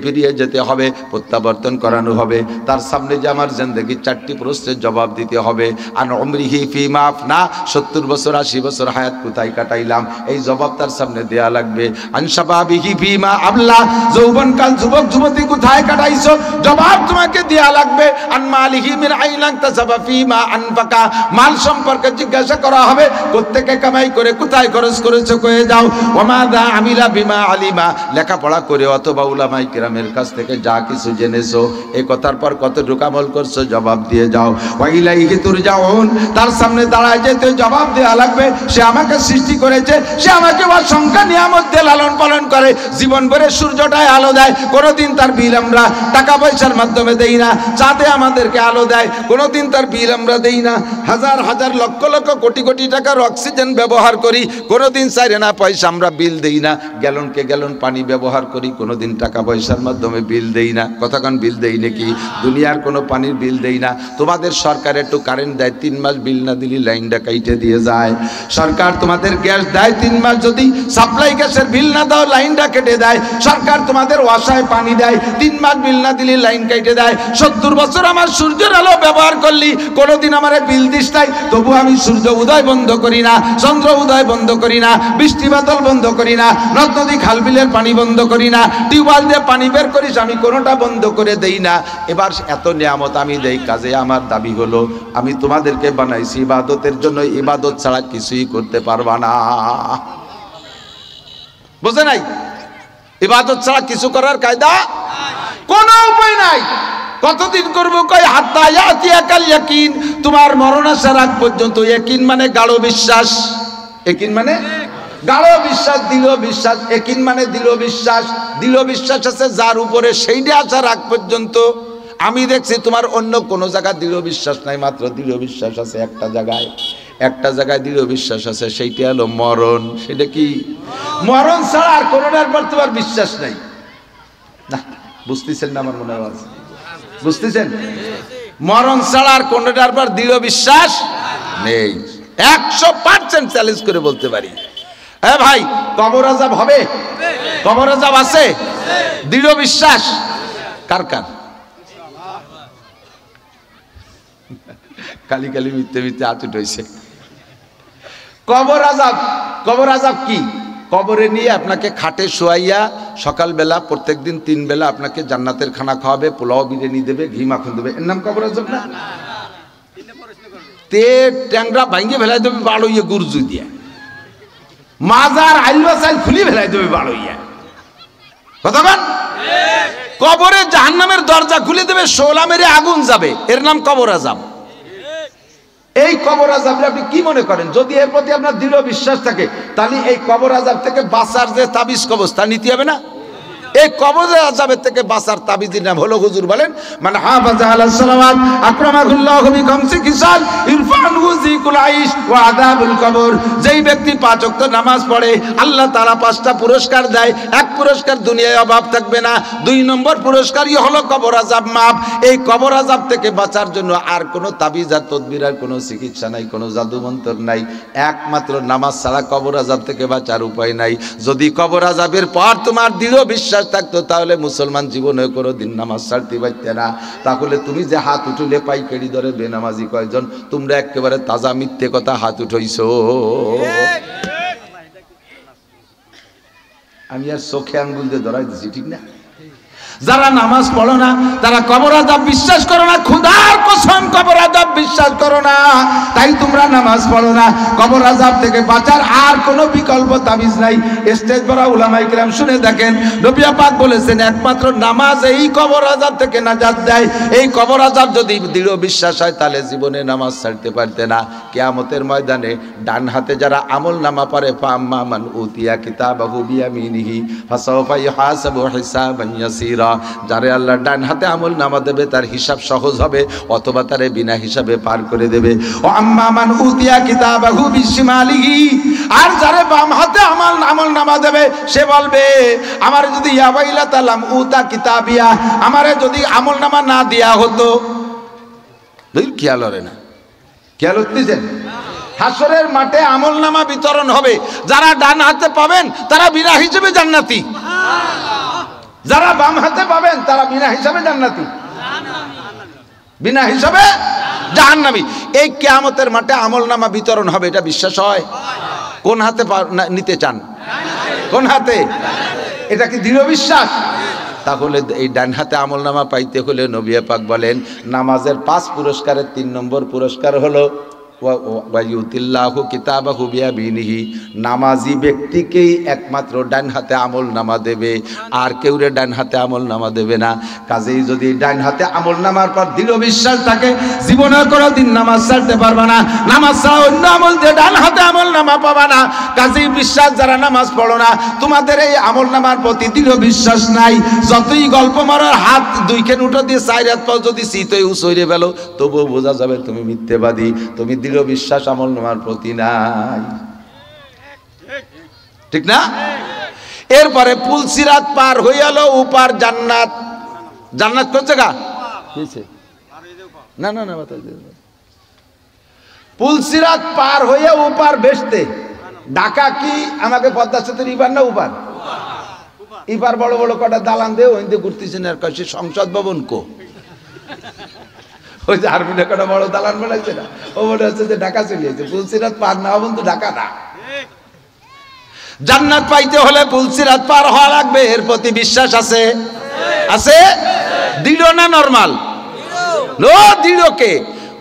A: ফিরিয়ে যেতে হবে, প্রত্যাবর্তন করানো হবে। তার সামনে যে আমার জিন্দেগির 4টি প্রশ্নের জবাব দিতে হবে। আন উমরিহি ফিমা আফনা, 70 বছর 80 বছর হায়াত কোথায় কাটাইলাম, এই জবাব তার সামনে দেয়া লাগবে। আন শাবাবিহি ফিমা আবলা, যৌবনকাল যুবক যুবতী কোথায় কাটাইছো, জবাব তোমাকে দেয়া লাগবে। আন মালিহি মিন আইনান তাসাবা ফিমা আনফাকা, মাল সম্পর্কে জিজ্ঞাসা করা হবে, কোত্থেকে কামাই করে কোথায় খরচ করেছো, কয়ে যাও। ওমাদা আমিলা বিমা আলিমা, লেখাপড়া করে অথবা উলামায়ে কেরামের কাছ থেকে যা কিছু জেনেছো, এই কথার পর কতটুকু আমল করছো, জবাব দিয়ে যাও। ওয়া ইলাইহি তুরজাউন, তার সামনে দাঁড়ায় যেতে জবাব দেয়া লাগবে। সে আমাকে সৃষ্টি করেছে, সে আমাকে অসংখ্য নিয়ামত দিয়ে লালন পালন করে, জীবন ভরে সূর্যটাই আলো দেয়, কোনোদিন তার বিল আমরা টাকা পয়সার মাধ্যমে দেই না। চাঁদে আমাদেরকে আলো দেয়, কোনোদিন তার বিল আমরা দেই না। হাজার হাজার লক্ষ লক্ষ কোটি কোটি টাকার অক্সিজেন ব্যবহার করি, কোনোদিন চাইরে না পয়সা আমরা বিল দেই না। গ্যালনকে গ্যালন পানি ব্যবহার করি, কোনোদিন টাকা পয়সার মাধ্যমে বিল দেই না। কথাক্ষণ বিল দেই নাকি? দুনিয়ার কোনো পানির বিল দেই না। তোমাদের সরকার একটু কারেন্ট দেয়, 3 মাস বিল না দিলে লাইনটা কাইটে দিয়ে যায়। সরকার তোমাদের গ্যাস দেয়, 3 মাস যদি সাপ্লাই গ্যাসের বিল না দাও লাইনটা কেটে দেয়। সরকার তোমাদের ওয়াসায় পানি দেয়, 3 মাস বিল না দিলে লাইন কেটে দেয়। 70 বছর আমার সূর্যের আলো ব্যবহার করলি, কোনোদিন আমার বিল দিস নাই, তবু আমি সূর্য উদয় বন্ধ করি না, চন্দ্র উদয় বন্ধ করি না, বৃষ্টি বাদল বন্ধ করি না, নদ নদী খাল বিলের পানি বন্ধ করি না, টিউবওয়েল দিয়ে পানি বের করিস আমি কোনোটা বন্ধ করে দেই না। এবার এত নিয়ামত আমি দেই, কাজে আমার দাবি হলো আমি তোমাদেরকে বানাইছি ইবাদতের জন্য, ইবাদত ছাড়া কিছুই করতে পারবা না। বুঝে নাই? ইবাদত ছাড়া কিছু করার কায়দা কোনো উপায় নাই। কতদিন করবো? কই হাত্তা ইয়াতিয়াকাল ইয়াকিন, তোমার মরণ আসার আগ পর্যন্ত। ইয়াকিন মানে গাঢ় বিশ্বাস, ইয়াকিন মানে গাঢ় বিশ্বাস, দৃঢ় বিশ্বাস। ইয়াকিন মানে দৃঢ় বিশ্বাস। দৃঢ় বিশ্বাস আছে যার উপরে, সেইটা আসার আগ পর্যন্ত। আমি দেখছি তোমার অন্য কোনো জায়গায় দৃঢ় বিশ্বাস নাই, মাত্র দৃঢ় বিশ্বাস আছে একটা জায়গায়। একটা জায়গায় দৃঢ় বিশ্বাস আছে, সেইটা হলো মরণ। সেটা কি? মরণ ছাড়া আর কোনোটার পর তোমার বিশ্বাস নাই। না, বুঝতেছেন না? আমার মনে হয় বুঝতেছেন? মরণ ছাড়া আর কোনোটার পর দৃঢ় বিশ্বাস নেই। 100% চ্যালেঞ্জ করে বলতে পারি। হ্যাঁ ভাই, কবর আযাব হবে? কবর আযাব আছে? দৃঢ় বিশ্বাস কার কার? কালি কালি মিথ্যে মিথ্যে আতুট হয়েছে। কবর আযাব, কবর আযাব কি? কবরে নিয়ে আপনাকে খাটে শোয়াইয়া সকালবেলা প্রত্যেকদিন 3 বেলা আপনাকে জান্নাতের খানা খাওয়াবে, পোলাও বিরিয়ানি দেবে, ঘি মাখন দেবে। এর নাম কবর আযাব না? তে ট্যাংরা ভাঙ্গে ফেলাই দেবে বাড়ইয়া গুরজু দিয়া, মাজার আইলবা চাইল খুলি ফেলাই দেবে বাড়ইয়া। কথা বল? কবরে জাহান্নামের দরজা খুলে দেবে, শোলা মেরে আগুন যাবে। এর নাম কবর আযাব। এই কবর আযাবকে আপনি কি মনে করেন? যদি এর প্রতি আপনার দৃঢ় বিশ্বাস থাকে, তাহলে এই কবর আযাব থেকে বাঁচার যে তাবিজ কবজ তা নিতে হবে না? এই কবর আযাবের থেকে বাঁচার তাবিজের নাম হলো, হুজুর বলেন, মান হাফাযা আলাস সালাওয়াত আকরামাহুল্লাহু বিখামসি খিসাল ইরফানহু যিকুল আইশ ওয়া আযাবুল কবর। যেই ব্যক্তি 5 ওয়াক্ত নামাজ পড়ে, আল্লাহ তাআলা 5টা পুরস্কার দেয়। এক পুরস্কার দুনিয়ায় অভাব থাকবে না, 2 নম্বর পুরস্কারই হলো কবর আযাব মাফ। এই কবর আযাব থেকে বাঁচার জন্য আর কোনো তাবিজ আর তদবির আর কোনো চিকিৎসা নাই, কোনো জাদু মন্ত্র নাই, একমাত্র নামাজ ছাড়া কবর আযাব থেকে বাঁচার উপায় নাই। যদি কবর আযাবের পর তোমার দৃঢ় বিশ্বাস থাকতো, তাহলে মুসলমান জীবনে কোনোদিন নামাজ ছাড়তে পারতে না। তাহলে তুমি যে হাত উঠলে পাইকারি ধরে বেনামাজি কয়জন? তোমরা একেবারে তাজা মিথ্যে কথা হাত উঠাইছো। আমি আর চোখে আঙ্গুল দিয়ে ধরাই দিচ্ছি, ঠিক না? যারা নামাজ পড়ো না তারা কবর আযাব বিশ্বাস করো না, খোদার কসম কবর আযাব বিশ্বাস করো না, তাই তোমরা নামাজ পড়ো না। কবর আযাব থেকে বাঁচার আর কোনো বিকল্প তাবিজ নাই। স্টেজ বড় উলামায়ে কেরাম শুনে দেখেন, নবী পাক বলেছেন একমাত্র নামাজ এই কবর আযাব থেকে নাজাত দেয়। এই কবর আযাব যদি দৃঢ় বিশ্বাস হয়, তাহলে জীবনে নামাজ ছাড়তে পারতে না। কিয়ামতের ময়দানে ডান হাতে যারা আমল নামা পারে, ফাম্মা মান উতিয়া কিতাবাহু বিয়ামিনিহি ফাসাওফা ইউহাসাবু হিসাবান ইয়াসীরা, যারে আল্লাহ ডান হাতে আমল নামা দেবে তার হিসাব সহজ হবে, অথবা তারে বিনা হিসাবে পার করে দেবে। ও আম্মা মান উতিয়া কিতাবাহু বিশিমালিহি, আর যারে বাম হাতে আমল নামা দেবে সে বলবে, আমারে যদি ইয়াবাইলা তালাম উতা কিতাবিয়া, আমারে যদি আমল নামা না দেয়া হতো। খেয়াল হবে না? খেয়াল হচ্ছেন? হাসরের মাঠে আমল নামা বিতরণ হবে, যারা ডান হাতে পাবেন তারা বিনা হিসেবে জান্নাতি, যারা বাম হাতে পাবেন তারা বিনা হিসাবে জান্নাতি, বিনা হিসাবে জাহান্নামী। এই কিয়ামতের মাঠে আমলনামা বিতরণ হবে, এটা বিশ্বাস হয়? কোন হাতে নিতে চান? কোন হাতে? এটা কি দৃঢ় বিশ্বাস? তাহলে এই ডান হাতে আমলনামা পাইতে হলে নবী পাক বলেন, নামাজের 5 পুরস্কারের 3 নম্বর পুরস্কার হলো ওয়ায়ুতিল্লাহু কিতাবাহু বিয়ামিনিহি, নামাজি ব্যক্তিকেই একমাত্র ডান হাতে আমল নামা দেবে, আর কেউরে ডান হাতে আমল নামা দেবে না। কাজেই যদি ডান হাতে আমল নামার পর দৃঢ় বিশ্বাস থাকে, জীবনে কোনোদিন নামাজ ছাড়তে পারবে না। নামাজ ছাড়া অন্য আমল দিয়ে ডান হাতে আমল নামা পাবা না। কাজেই বিশ্বাস যারা নামাজ পড়ো না, তোমাদের এই আমল নামার প্রতি দৃঢ় বিশ্বাস নাই। যতই গল্প মারার হাত দুইখান উঠো দিয়ে চার হাত পাও যদি চিতই উচইরে ফেলো, তবুও বোঝা যাবে তুমি মিথ্যেবাদী, তুমি দৃঢ় বিশ্বাস আমল নামার প্রতি নাই। ঠিক না? এরপরে পুলসিরাত পার হয়ে গেল, উপার জান্নাত। জান্নাত কোন জায়গা? না না না, পুলসিরাত পার হয়ে উপার বেসতে। ঢাকা কি আমাকে পদ্মা সেতুর ইপার না উপার? ইপার বড় বড় কটা দালান দিয়ে ওই দিয়ে ঘুরতেছেন। আর কাছে সংসদ ভবন কো, ওই যে আর্মিটা কটা বড় দালান বানাইছে না, ও মনে হচ্ছে যে ঢাকা চলে যাচ্ছে। পুলসিরাত পার না হবেন তো ঢাকা না। জান্নাত পাইতে হলে পুলসিরাত পার হওয়া লাগবে, এর প্রতি বিশ্বাস আছে? আছে? দৃঢ় না নরমাল? নো, দৃঢ়। কে?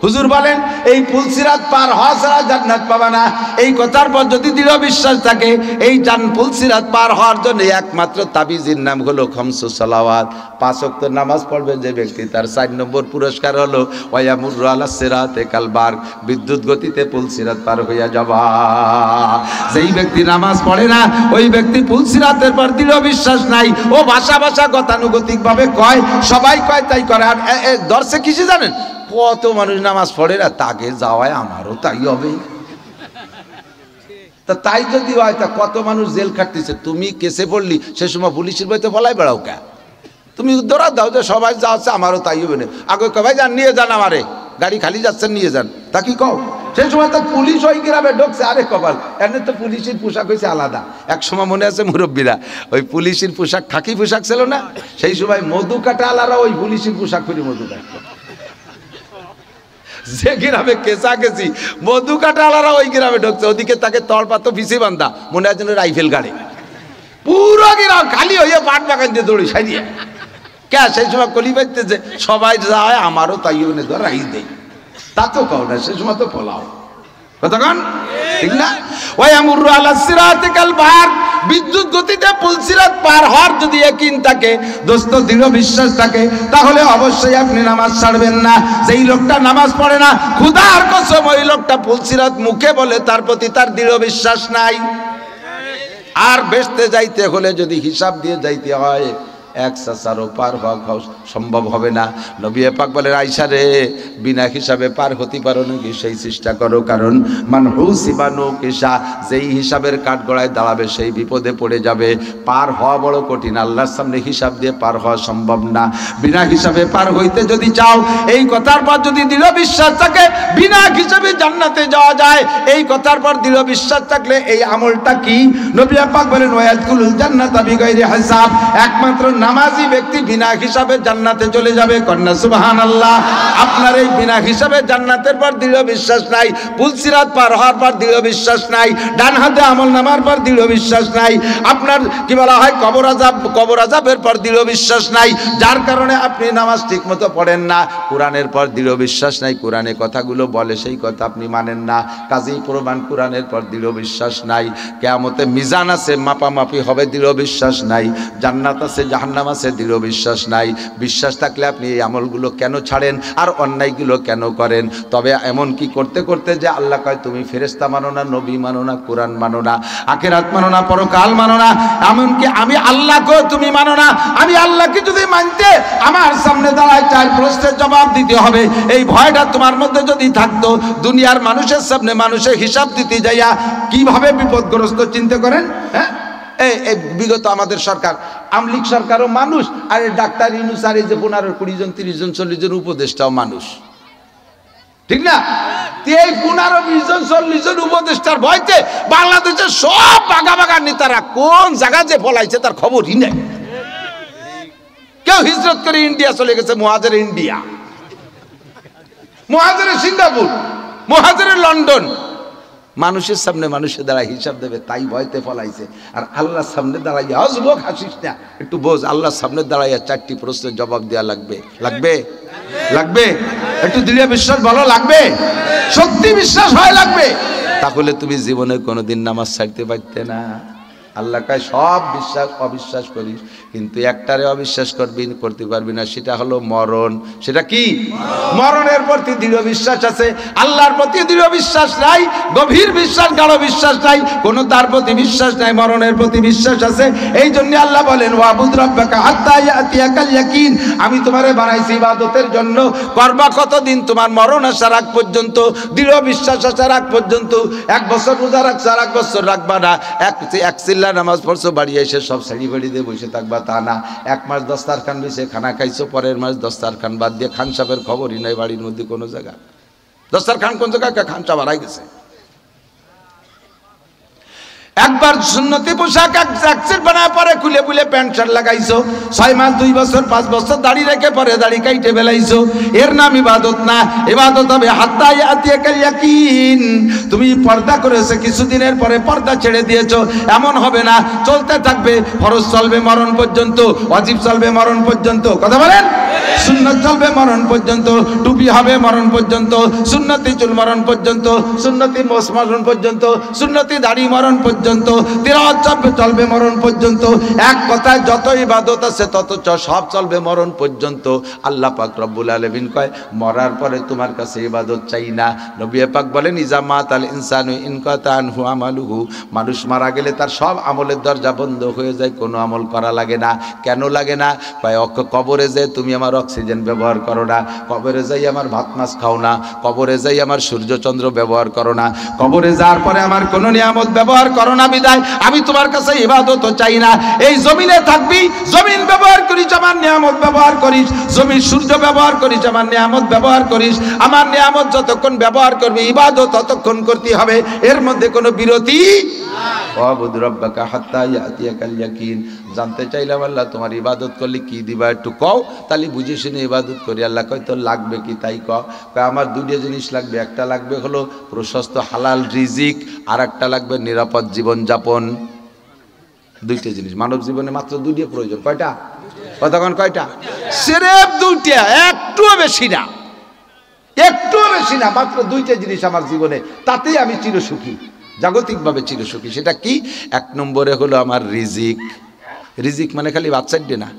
A: হুজুর বলেন এই পুলসিরাত পার হওয়া ছাড়া জান্নাত পাবা না। এই কথার পর যদি দৃঢ় বিশ্বাস থাকে, এই পুলসিরাত পার হওয়ার জন্য একমাত্র তাবিজের নাম হলো খামসু সালাওয়াত। 5 ওয়াক্ত নামাজ পড়বেন যে ব্যক্তি, তার 4 নম্বর পুরস্কার হলো ওয়ায়ামুরু আলাস সিরাতে কাল বারক, বিদ্যুৎ গতিতে পুলসিরাত পার হইয়া যাবা। যেই ব্যক্তি নামাজ পড়ে না, ওই ব্যক্তি পুলসিরাতের পর দৃঢ় বিশ্বাস নাই। ও ভাষা ভাষা গতানুগতিক ভাবে কয়, সবাই কয় তাই করে। আর দর্শে কিছু জানেন, কত মানুষ নামাজ পড়ে না, তাকে যাওয়ায় আমারও তাই হবে। তা তাই যদি হয়, তা কত মানুষ জেল খাটতেছে। তুমি কেসে পড়লি, সে সময় পুলিশের বইতে বলাই বেড়াও কে? তুমি ধরা দাও যে সবাই যাচ্ছে, আমারও তাই হবে না। আগে কবাই যান, নিয়ে যান, আমারে গাড়ি খালি যাচ্ছেন, নিয়ে যান। তা কি কও? সেই সময় তো পুলিশ ওই গ্রামে ঢুকছে। আরে কপাল, এনে তো পুলিশের পোশাক হয়েছে আলাদা। এক সময় মনে আছে মুরব্বীরা, ওই পুলিশের পোশাক খাকি পোশাক ছিল না, সেই সময় মধু কাটা আলারা ওই পুলিশের পোশাক করে মধু কাটতো। যে গ্রামে কেসা গেছি, মধু কাটালারা ওই গ্রামে ঢুকছে। ওদিকে তাকে তলপাত পিছিয়ে বান্ধা, মনে হয় যেন রাইফেল গাড়ি। পুরো গ্রাম খালি হইয়া পাট বাগান দিয়ে দৌড়ি সারিয়ে কে। সেই সময় কলি পাইতে যে সবাই যায়, আমারও তাই মনে ধর রাই দেয়। তা তো কও না, সেই সময় তো ফলাও কতক্ষণ, ঠিক না? ওয়ায়ামুরু আলাস সিরাতি কাল বারক, বিদ্যুৎ গতিতে পুলসিরাত পার হওয়ার যদি ইয়াকিন থাকে, দোস্ত দৃঢ় বিশ্বাস থাকে, তাহলে অবশ্যই আপনি নামাজ ছাড়বেন না। যেই লোকটা নামাজ পড়ে না, খোদার কসম ওই লোকটা পুলসিরাত মুখে বলে, তার প্রতি তার দৃঢ় বিশ্বাস নাই। আর বেসতে যাইতে হলে যদি হিসাব দিয়ে যাইতে হয়, 1 চাচারও পার হওয়া সম্ভব হবে না। নবী পাক বলেন, আয়েশা রে, বিনা হিসাবে পার হতে পারো নাকি সেই চেষ্টা করো, কারণ মান হুসিবা নৌকিসা, যেই হিসাবের কাঠগড়ায় দাঁড়াবে সেই বিপদে পড়ে যাবে। পার হওয়া বড় কঠিন, আল্লাহর সামনে হিসাব দিয়ে পার হওয়া সম্ভব না। বিনা হিসাবে পার হইতে যদি চাও, এই কথার পর যদি দৃঢ় বিশ্বাস থাকে বিনা হিসাবে জান্নাতে যাওয়া যায়, এই কথার পর দৃঢ় বিশ্বাস থাকলে এই আমলটা কি? নবী পাক বলেন, ওয়ায়াদখুলুল জান্নাতা বিগাইরি হিসাব, একমাত্র নামাজি ব্যক্তি বিনা হিসাবে জান্নাতে চলে যাবে। কন্যা সুবহানাল্লাহ। আপনার এই বিনা হিসাবে জান্নাতের পর দৃঢ় বিশ্বাস নাই, পুলসিরাত পার হওয়ার পর দৃঢ় বিশ্বাস নাই, ডান হাতে আমল নামার পর দৃঢ় বিশ্বাস নাই, আপনার কি বলা হয় কবর আযাবের পর দৃঢ় বিশ্বাস নাই, যার কারণে আপনি নামাজ ঠিকমতো পড়েন না। কোরআনের পর দৃঢ় বিশ্বাস নাই, কোরআনে কথাগুলো বলে সেই কথা আপনি মানেন না, কাজেই প্রমাণ কোরআনের পর দৃঢ় বিশ্বাস নাই। কিয়ামতে মিজান আছে, মাপামাপি হবে, দৃঢ় বিশ্বাস নাই। জান্নাত আছে, জাহান্নাম আছে, দৃঢ় বিশ্বাস নাই। বিশ্বাস থাকলে আপনি এই আমলগুলো কেন ছাড়েন আর অন্যায়গুলো কেন করেন? তবে এমন কি করতে করতে যে আল্লাহ কয় তুমি ফেরেশতা মানো না, নবী মানো না, কোরআন মানো না, আখিরাত মানো না, পরকাল মানো না, এমনকি আমি আল্লাহকে তুমি মানো না। আমি আল্লাহকে যদি মানতে আমার সামনে দাঁড়ায় 4 প্রশ্নের জবাব দিতে হবে, এই ভয়টা তোমার মধ্যে যদি থাকতো, দুনিয়ার মানুষের সামনে মানুষের হিসাব দিতে যাইয়া কিভাবে বিপদগ্রস্ত চিন্তা করেন। হ্যাঁ, এই বিগত আমাদের সরকার, আমলিক সরকারও মানুষ, আর ডাক্তার ইউনূস আর এই যে 15, 20 জন, 30 জন, 40 জন উপদেষ্টাও মানুষ, ঠিক না? এই 15, 20 জন, 40 জন উপদেষ্টার ভয়তে বাংলাদেশের সব বাগা নেতারা কোন জায়গা যে ফলাইছে তার খবরই নেই। কেউ হিজরত করে ইন্ডিয়া চলে গেছে, মুহাজিরে ইন্ডিয়া, মুহাজিরে সিঙ্গাপুর, মুহাজিরে লন্ডন, মানুষের সামনে মানুষের দ্বারা হিসাব দেবে তাই ভয়তে ফলাইছে। আর আল্লাহর সামনে দাঁড়াইয়া হজবক হাসিস না, একটু বোঝ, আল্লাহর সামনে দাঁড়াইয়া 4টি প্রশ্নের জবাব দেওয়া লাগবে। লাগবে লাগবে একটু দৃঢ় বিশ্বাস বলো, লাগবে? সত্যি বিশ্বাস হয় লাগবে, তাহলে তুমি জীবনে কোনোদিন নামাজ ছাড়তে পারতে না। আল্লাহ কয় সব বিশ্বাস অবিশ্বাস করিস, কিন্তু একটারে অবিশ্বাস করতে পারবি না, সেটা হলো মরণ। সেটা কি? মরণের প্রতি দৃঢ় বিশ্বাস আছে, আল্লাহর প্রতি দৃঢ় বিশ্বাস নাই, গভীর বিশ্বাস, গাঢ় বিশ্বাস নাই, কোনো তার প্রতি বিশ্বাস নাই, মরণের প্রতি বিশ্বাস আছে। এই জন্য আল্লাহ বলেন ওয়াবুদ রাব্বাকা হাত্তা ইয়াতিয়াকাল ইয়াকিন, আমি তোমারে বানাইছি ইবাদতের জন্য, করবা কতদিন? তোমার মরণ আসার আগ পর্যন্ত, দৃঢ় বিশ্বাস আসার আগ পর্যন্ত। 1 বছর রোজা রাখছো আর 1 বছর রাখবা না, এক নামাজ পড়ছো বাড়ি এসে সব শাড়ি বাড়ি দিয়ে বসে থাকবা তা না। 1 মাস দস্তারখান বেছে খানা খাইছো, পরের মাস দস্তারখান বাদ দিয়ে খান সাহেবের খবরই নাই বাড়ির মধ্যে কোনো জায়গা। দস্তারখান কোন জায়গায়? খান সাহেব হারাই গেছে। একবার সুন্নতি পোশাক এক সেট বানায় পরে খুলে খুলে প্যান্ট শার্ট লাগাইছো, 6 মাস 2 বছর 5 বছর দাড়ি রেখে পরে দাড়ি কাইটে বেলাইছো, এর নাম ইবাদত না। ইবাদত হবে হাত্তা ইয়াতিয়াকাল ইয়াকিন। তুমি পর্দা করেছো, কিছুদিনের পরে পর্দা ছেড়ে দিয়েছো, এমন হবে না, চলতে থাকবে। ফরজ চলবে মরণ পর্যন্ত, ওয়াজিব চলবে মরণ পর্যন্ত, কথা বলেন? সুন্নাত চলবে মরণ পর্যন্ত, টুপি হবে মরণ পর্যন্ত, সুন্নতি চুল মরণ পর্যন্ত, সুন্নতি মোছ মরণ পর্যন্ত, সুন্নতি দাড়ি মরণ পর্যন্ত, তিলাওয়াত চলবে মরণ পর্যন্ত। এক কথায় যত ইবাদত আছে তত সব চলবে মরণ পর্যন্ত। আল্লাহ পাক রব্বুল আলামিন কয় মরার পরে তোমার কাছে ইবাদত চাই না। নবী পাক বলেন ইজা মাতাল ইনসানু ইনকাতা আনহু আমালুহু, মানুষ মারা গেলে তার সব আমলের দরজা বন্ধ হয়ে যায়, কোনো আমল করা লাগে না। কেন লাগে না? কয় কবরে যে তুমি আমার অক্সিজেন ব্যবহার করো না, কবরে যাই আমার ভাত মাছ খাও না, কবরে যাই আমার সূর্যচন্দ্র ব্যবহার করো না, কবরে যাওয়ার পরে আমার কোনো নিয়ামত ব্যবহার করো না, বিদায় আমি তোমার কাছে ইবাদত চাই না। এই জমিনে থাকবি, জমিন ব্যবহার করিস, আমার নিয়ামত ব্যবহার করিস, জমির সূর্য ব্যবহার করিস, আমার নিয়ামত ব্যবহার করিস, আমার নিয়ামত যতক্ষণ ব্যবহার করবি ইবাদত ততক্ষণ করতে হবে, এর মধ্যে কোনো বিরতি ওয়াবুদ রাব্বাকা হাত্তা ইয়াতিয়াকাল ইয়াকিন। জানতে চাইলাম আল্লাহ তোমার ইবাদত করলে কি দিবা একটু কও, তাহলে বুঝে শুনে ইবাদত করি। আল্লাহ কয় তোর লাগবে কি তাই কয় আমার 2টা জিনিস লাগবে, একটা লাগবে হলো প্রশস্ত হালাল রিজিক, আর একটা লাগবে নিরাপদ জীবনযাপন। 2টা জিনিস মানব জীবনে মাত্র 2টা প্রয়োজন। কয়টা? কতক্ষণ? কয়টা? সিরেফ 2টা, একটুও বেশি না, একটুও বেশি না, মাত্র 2টা জিনিস আমার জীবনে, তাতেই আমি চিরসুখী, জাগতিকভাবে চিরসুখী। সেটা কি? 1 নম্বরে হলো আমার রিজিক। রিজিক মানে খালি বাচ্চাড্ডে না,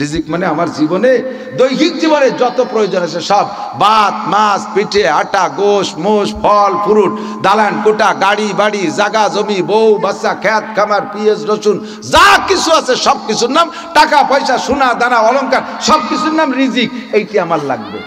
A: রিজিক মানে আমার জীবনে দৈহিক জীবনে যত প্রয়োজন আছে সব, ভাত মাছ পিঠে আটা গোশ মোষ ফল ফ্রুট দালান কোটা গাড়ি বাড়ি জাগা জমি বউ বাচ্চা খ্যাত খামার পিঁয়াজ রসুন যা কিছু আছে সব কিছুর নাম টাকা পয়সা সোনা দানা অলংকার, সব কিছুর নাম রিজিক। এইটি আমার লাগবে।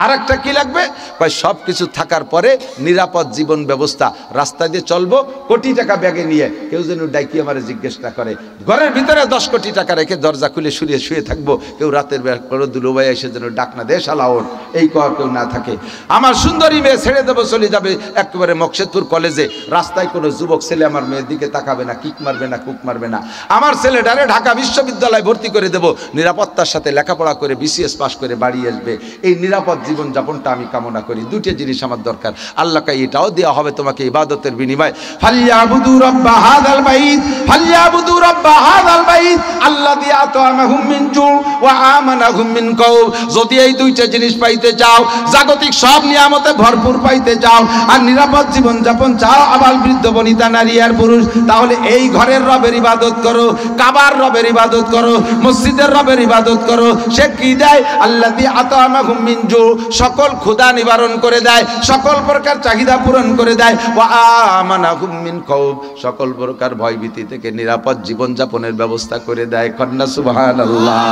A: আর একটা কি লাগবে? কয় সব কিছু থাকার পরে নিরাপদ জীবন ব্যবস্থা, রাস্তা দিয়ে চলবো, কোটি টাকা ব্যাগে নিয়ে, কেউ যেন ডাইকি আমার জিজ্ঞেস না করে। ঘরের ভিতরে 10 কোটি টাকা রেখে দরজা খুলে শুয়ে থাকবো, কেউ রাতের বেলা করে দুলোবাই এসে যেন ডাক না দেশ আলাওর, এই কেউ না থাকে। আমার সুন্দরী মেয়ে ছেড়ে দেবো, চলে যাবে একেবারে মকসেদপুর কলেজে, রাস্তায় কোনো যুবক ছেলে আমার মেয়ের দিকে তাকাবে না, কিক মারবে না, কুক মারবে না। আমার ছেলেটারে ঢাকা বিশ্ববিদ্যালয়ে ভর্তি করে দেবো, নিরাপত্তার সাথে লেখাপড়া করে BCS পাস করে বাড়ি আসবে। এই নিরাপদ জীবন যাপনটা আমি কামনা করি। 2টা জিনিস আমার দরকার। আল্লাহকে এটাও দেওয়া হবে তোমাকে ইবাদতের বিনিময়। ফালিয়াবুদু রাব্বা হাযাল বাইত, ফালিয়াবুদু রাব্বা হাযাল বাইত আল্লাযী আত'আমাহুম মিন জু' ওয়া আমানাহুম মিন খাউফ। যদি এই 2টা জিনিস পাইতে চাও, জাগতিক সব নিয়ামতে ভরপুর পাইতে চাও, আর নিরাপদ জীবন যাপন চাও, আবাল বৃদ্ধ বনিতা নারী আর পুরুষ, তাহলে এই ঘরের রবের ইবাদত করো, কাবার রবের ইবাদত করো, মসজিদের রবের ইবাদত করো। সে কি দেয়? আল্লাযী আত'আমাহুম মিন জু', সকল ক্ষুধা নিবারণ করে দেয়, সকল প্রকার চাহিদা পূরণ করে দেয়, ওয়া আমানাহুম মিন খাউফ, সকল প্রকার ভয়ভীতি থেকে নিরাপদ জীবনযাপনের ব্যবস্থা করে দেয়। কন্যা সুবহানাল্লাহ।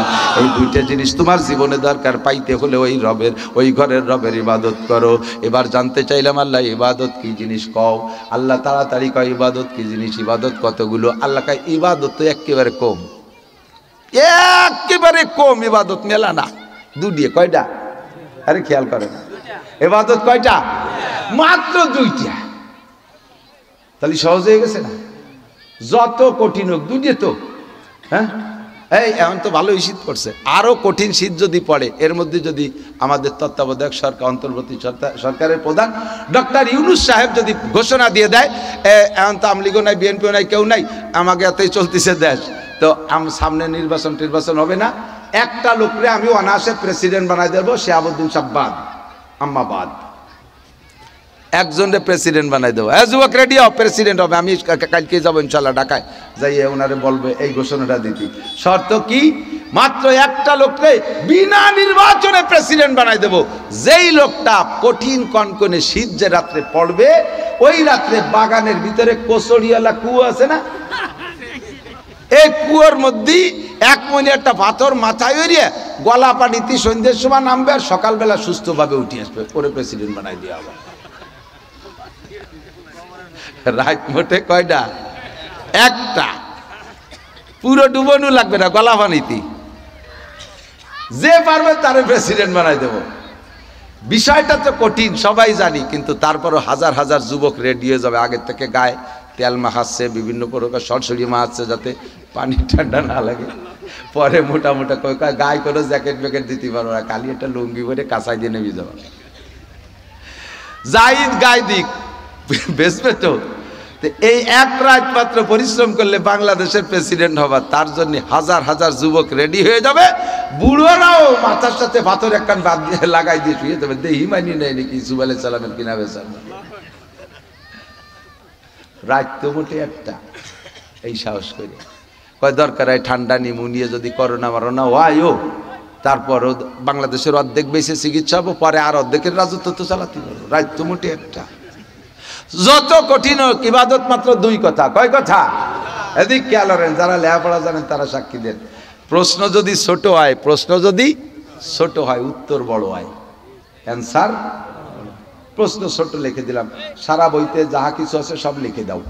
A: এই 2টা জিনিস তোমার জীবনে দরকার, পাইতে হলে ওই রবের, ওই ঘরের রবের ইবাদত করো। এবার জানতে চাইলাম আল্লাহ ইবাদত কি জিনিস কও। আল্লাহ তাড়াতাড়ি কয় ইবাদত কি জিনিস, ইবাদত কতগুলো। আল্লাহ কয় ইবাদত তো একেবারে কম, একেবারে কম, ইবাদত মেলা না। 2 কয়টা? আরে খেয়াল করে না, ইবাদত কয়টা? মাত্র 2টা। তাহলে সহজ হয়ে গেছে না? যত কঠিন হোক 2টা তো, হ্যাঁ এই এখন তো ভালোই শীত পড়ছে, আরও কঠিন শীত যদি পড়ে, এর মধ্যে যদি আমাদের তত্ত্বাবধায়ক সরকার, অন্তর্বর্তী সরকারের প্রধান ডক্টর ইউনূস সাহেব যদি ঘোষণা দিয়ে দেয়, এখন তো আমলিগও নাই, বিএনপিও নাই, কেউ নাই, আমাকে এতই চলতেছে দেশ, তো সামনে নির্বাচন হবে না, একটা লোকরে আমি অনায়াসে প্রেসিডেন্ট বানাই দেবো, শিহাবুদ্দিন সাব্বাদ আম্মাবাদ, একজনের প্রেসিডেন্ট বানাই দেবো। যুবক রেডি হও, প্রেসিডেন্ট হবে, আমি কালকে যাবো ইনশাল্লাহ ঢাকায়, যাই ওনারে বলবে এই ঘোষণাটা দিতি। শর্ত কি? মাত্র একটা লোককে বিনা নির্বাচনে প্রেসিডেন্ট বানাই দেবো, যেই লোকটা কঠিন কনকনে শীত যে রাত্রে পড়বে, ওই রাত্রে বাগানের ভিতরে কচড়িওয়ালা কুয়ো আছে না, এই কুয়োর মধ্যে এক মনে একটা পাথর মাথায় এরিয়ে গলা পানিতে সন্ধ্যের সময় নামবে, আর সকালবেলা সুস্থভাবে উঠে আসবে, ওরে প্রেসিডেন্ট বানাই দেওয়া হবে। রাত মোটে কয়টা? একটা, পুরো ডুবানো লাগবে না, গলা পানিতে, যে পারবে তারে প্রেসিডেন্ট বানাই দেব। বিষয়টা তো কঠিন সবাই জানি, কিন্তু তারপরও হাজার হাজার যুবক রেডি হয়ে যাবে, আগের থেকে গায়ে তেল মাখাচ্ছে, বিভিন্ন প্রকার সরসরি মাখাচ্ছে যাতে পানি ঠান্ডা না লাগে, পরে মোটামোটা গায়ে কোনো জ্যাকেট প্যাকেট দিতে পারবো না, খালি একটা লুঙ্গি করে কাঁচাই দিয়ে নেমে যাবো, জাহিদ গায়ে দিক বেসবে তো। এই এক রাত মাত্র পরিশ্রম করলে বাংলাদেশের প্রেসিডেন্ট হবার, তার জন্য হাজার হাজার যুবক রেডি হয়ে যাবে, বুড়োরাও মাথার সাথে পাথর একখান বাদ দিয়ে লাগাই দিয়ে শুয়ে যাবে, দেহি মানি নেই নাকি ইসুফ আলাইহিস সালামের কিনা বেচার। রাত তো মোটে একটা, এই সাহস করে কয় দরকার হয় ঠান্ডা নিমোনিয়া যদি করোনা মারোনা হয়ও, তারপরও বাংলাদেশের অর্ধেক বেশি চিকিৎসা হবো, পরে আর অর্ধেকের রাজত্ব তো চালাতে পারবো। রাত তো মোটে একটা, যত কঠিন হোক ইবাদত মাত্র দুই কথা। কয় কথা? এদিক খেয়াল করেন, যারা লেখাপড়া জানেন তারা সাক্ষী দেন। প্রশ্ন যদি ছোট হয়, উত্তর বড় হয়, অ্যান্সার। প্রশ্ন ছোট লিখে দিলাম, সারা বইতে যাহা কিছু আছে সব লিখে দাও,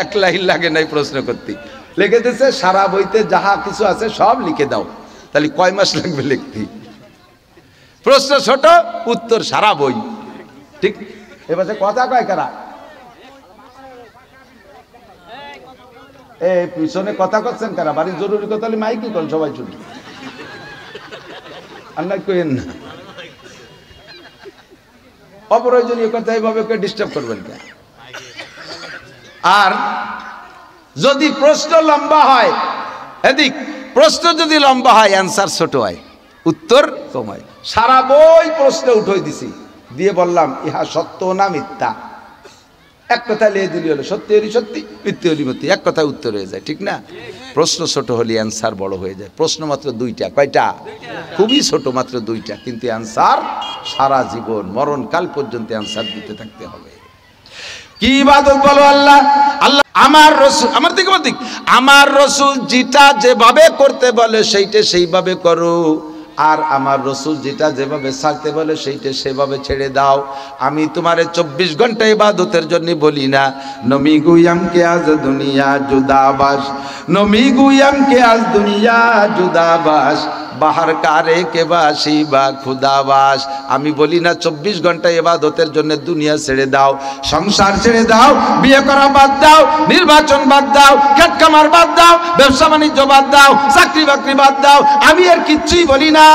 A: এক লাইন লাগে নাই প্রশ্ন করতে, লিখে দিচ্ছে সারা বইতে যাহা কিছু আছে সব লিখে দাও, তাহলে কয় মাস লাগবে লিখতে? প্রশ্ন ছোট, উত্তর সারা বই, ঠিক? এবার কথা কয় কারা? এই পিছনে কথা করছেন কারা? বাড়ির জরুরি কথা হলে মাইকি করেন, সবাই শুনি, আর না কেন অপ্রয়োজনীয় কথা এইভাবে ডিস্টার্ব করবেন কেন? আর যদি প্রশ্ন লম্বা হয়, এদিক প্রশ্ন যদি লম্বা হয়, অ্যান্সার ছোট হয়, উত্তর কম হয়। সারা বই প্রশ্ন উঠে দিছি, দিয়ে বললাম ইহা সত্য না মিথ্যা, এক কথা লিয়ে দিলি হলো, সত্যি হলি সত্যি, মিথ্যে হলি মিথ্যে, এক কথায় উত্তর হয়ে যায়, ঠিক না? প্রশ্ন ছোট হলে অ্যান্সার বড় হয়ে যায়। প্রশ্ন মাত্র দুইটা, কয়টা? খুবই ছোট, মাত্র দুইটা, কিন্তু অ্যান্সার সারা জীবন মরণকাল পর্যন্ত অ্যান্সার দিতে থাকতে হবে। কি ইবাদত বলো? আল্লাহ আমার রসুল, আমার দিক আমার রসুল যেটা যেভাবে করতে বলে সেইটা সেইভাবে করো, আর আমার রসুল যেটা যেভাবে ছাড়তে বলে সেইটা সেভাবে ছেড়ে দাও। আমি তোমারে 24 ঘন্টা ইবাদতের জন্য বলি না, নমি গুয়াম কে আজ দুনিয়া জুদাবাস, নমি গুয়াম কে আজ দুনিয়া জুদাবাস, বাহার কারে কে বাসি বা খুদাবাস। আমি বলি না 24 ঘন্টা ইবাদতের জন্য দুনিয়া ছেড়ে দাও, সংসার ছেড়ে দাও, বিয়ে করা বাদ দাও, নির্বাচন বাদ দাও, খেত খামার বাদ দাও, ব্যবসা বাণিজ্য বাদ দাও, চাকরি বাকরি বাদ দাও। আমি আর কিচ্ছুই বলি না,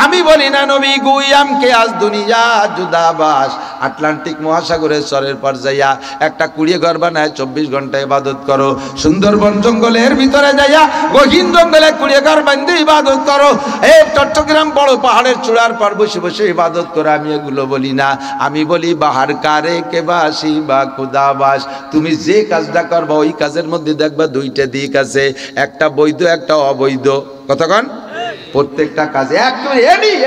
A: আমি বলি না নবী গুয়াম কে আজ দুনিয়া জুদাবাস। আটলান্টিক মহাসাগরের চরের পর যাইয়া একটা কুড়িয়ে ঘর বানায় 24 ঘন্টা ইবাদত করো। সুন্দরবন জঙ্গলের ভিতরে যাইয়া গহীন জঙ্গলে কুড়িয়ে ঘর বান্ধে ইবাদত করো। এই চট্টগ্রাম বড় পাহাড়ের চূড়ার পর বসে বসে ইবাদত করো। আমি এগুলো বলি না, আমি বলি বাহার কারে কে বাসি বা খুদাবাস। তুমি যে কাজটা করবা ওই কাজের মধ্যে দেখবা দুইটা দিক আছে, একটা বৈধ একটা অবৈধ। কতক্ষণ? প্রত্যেকটা কাজে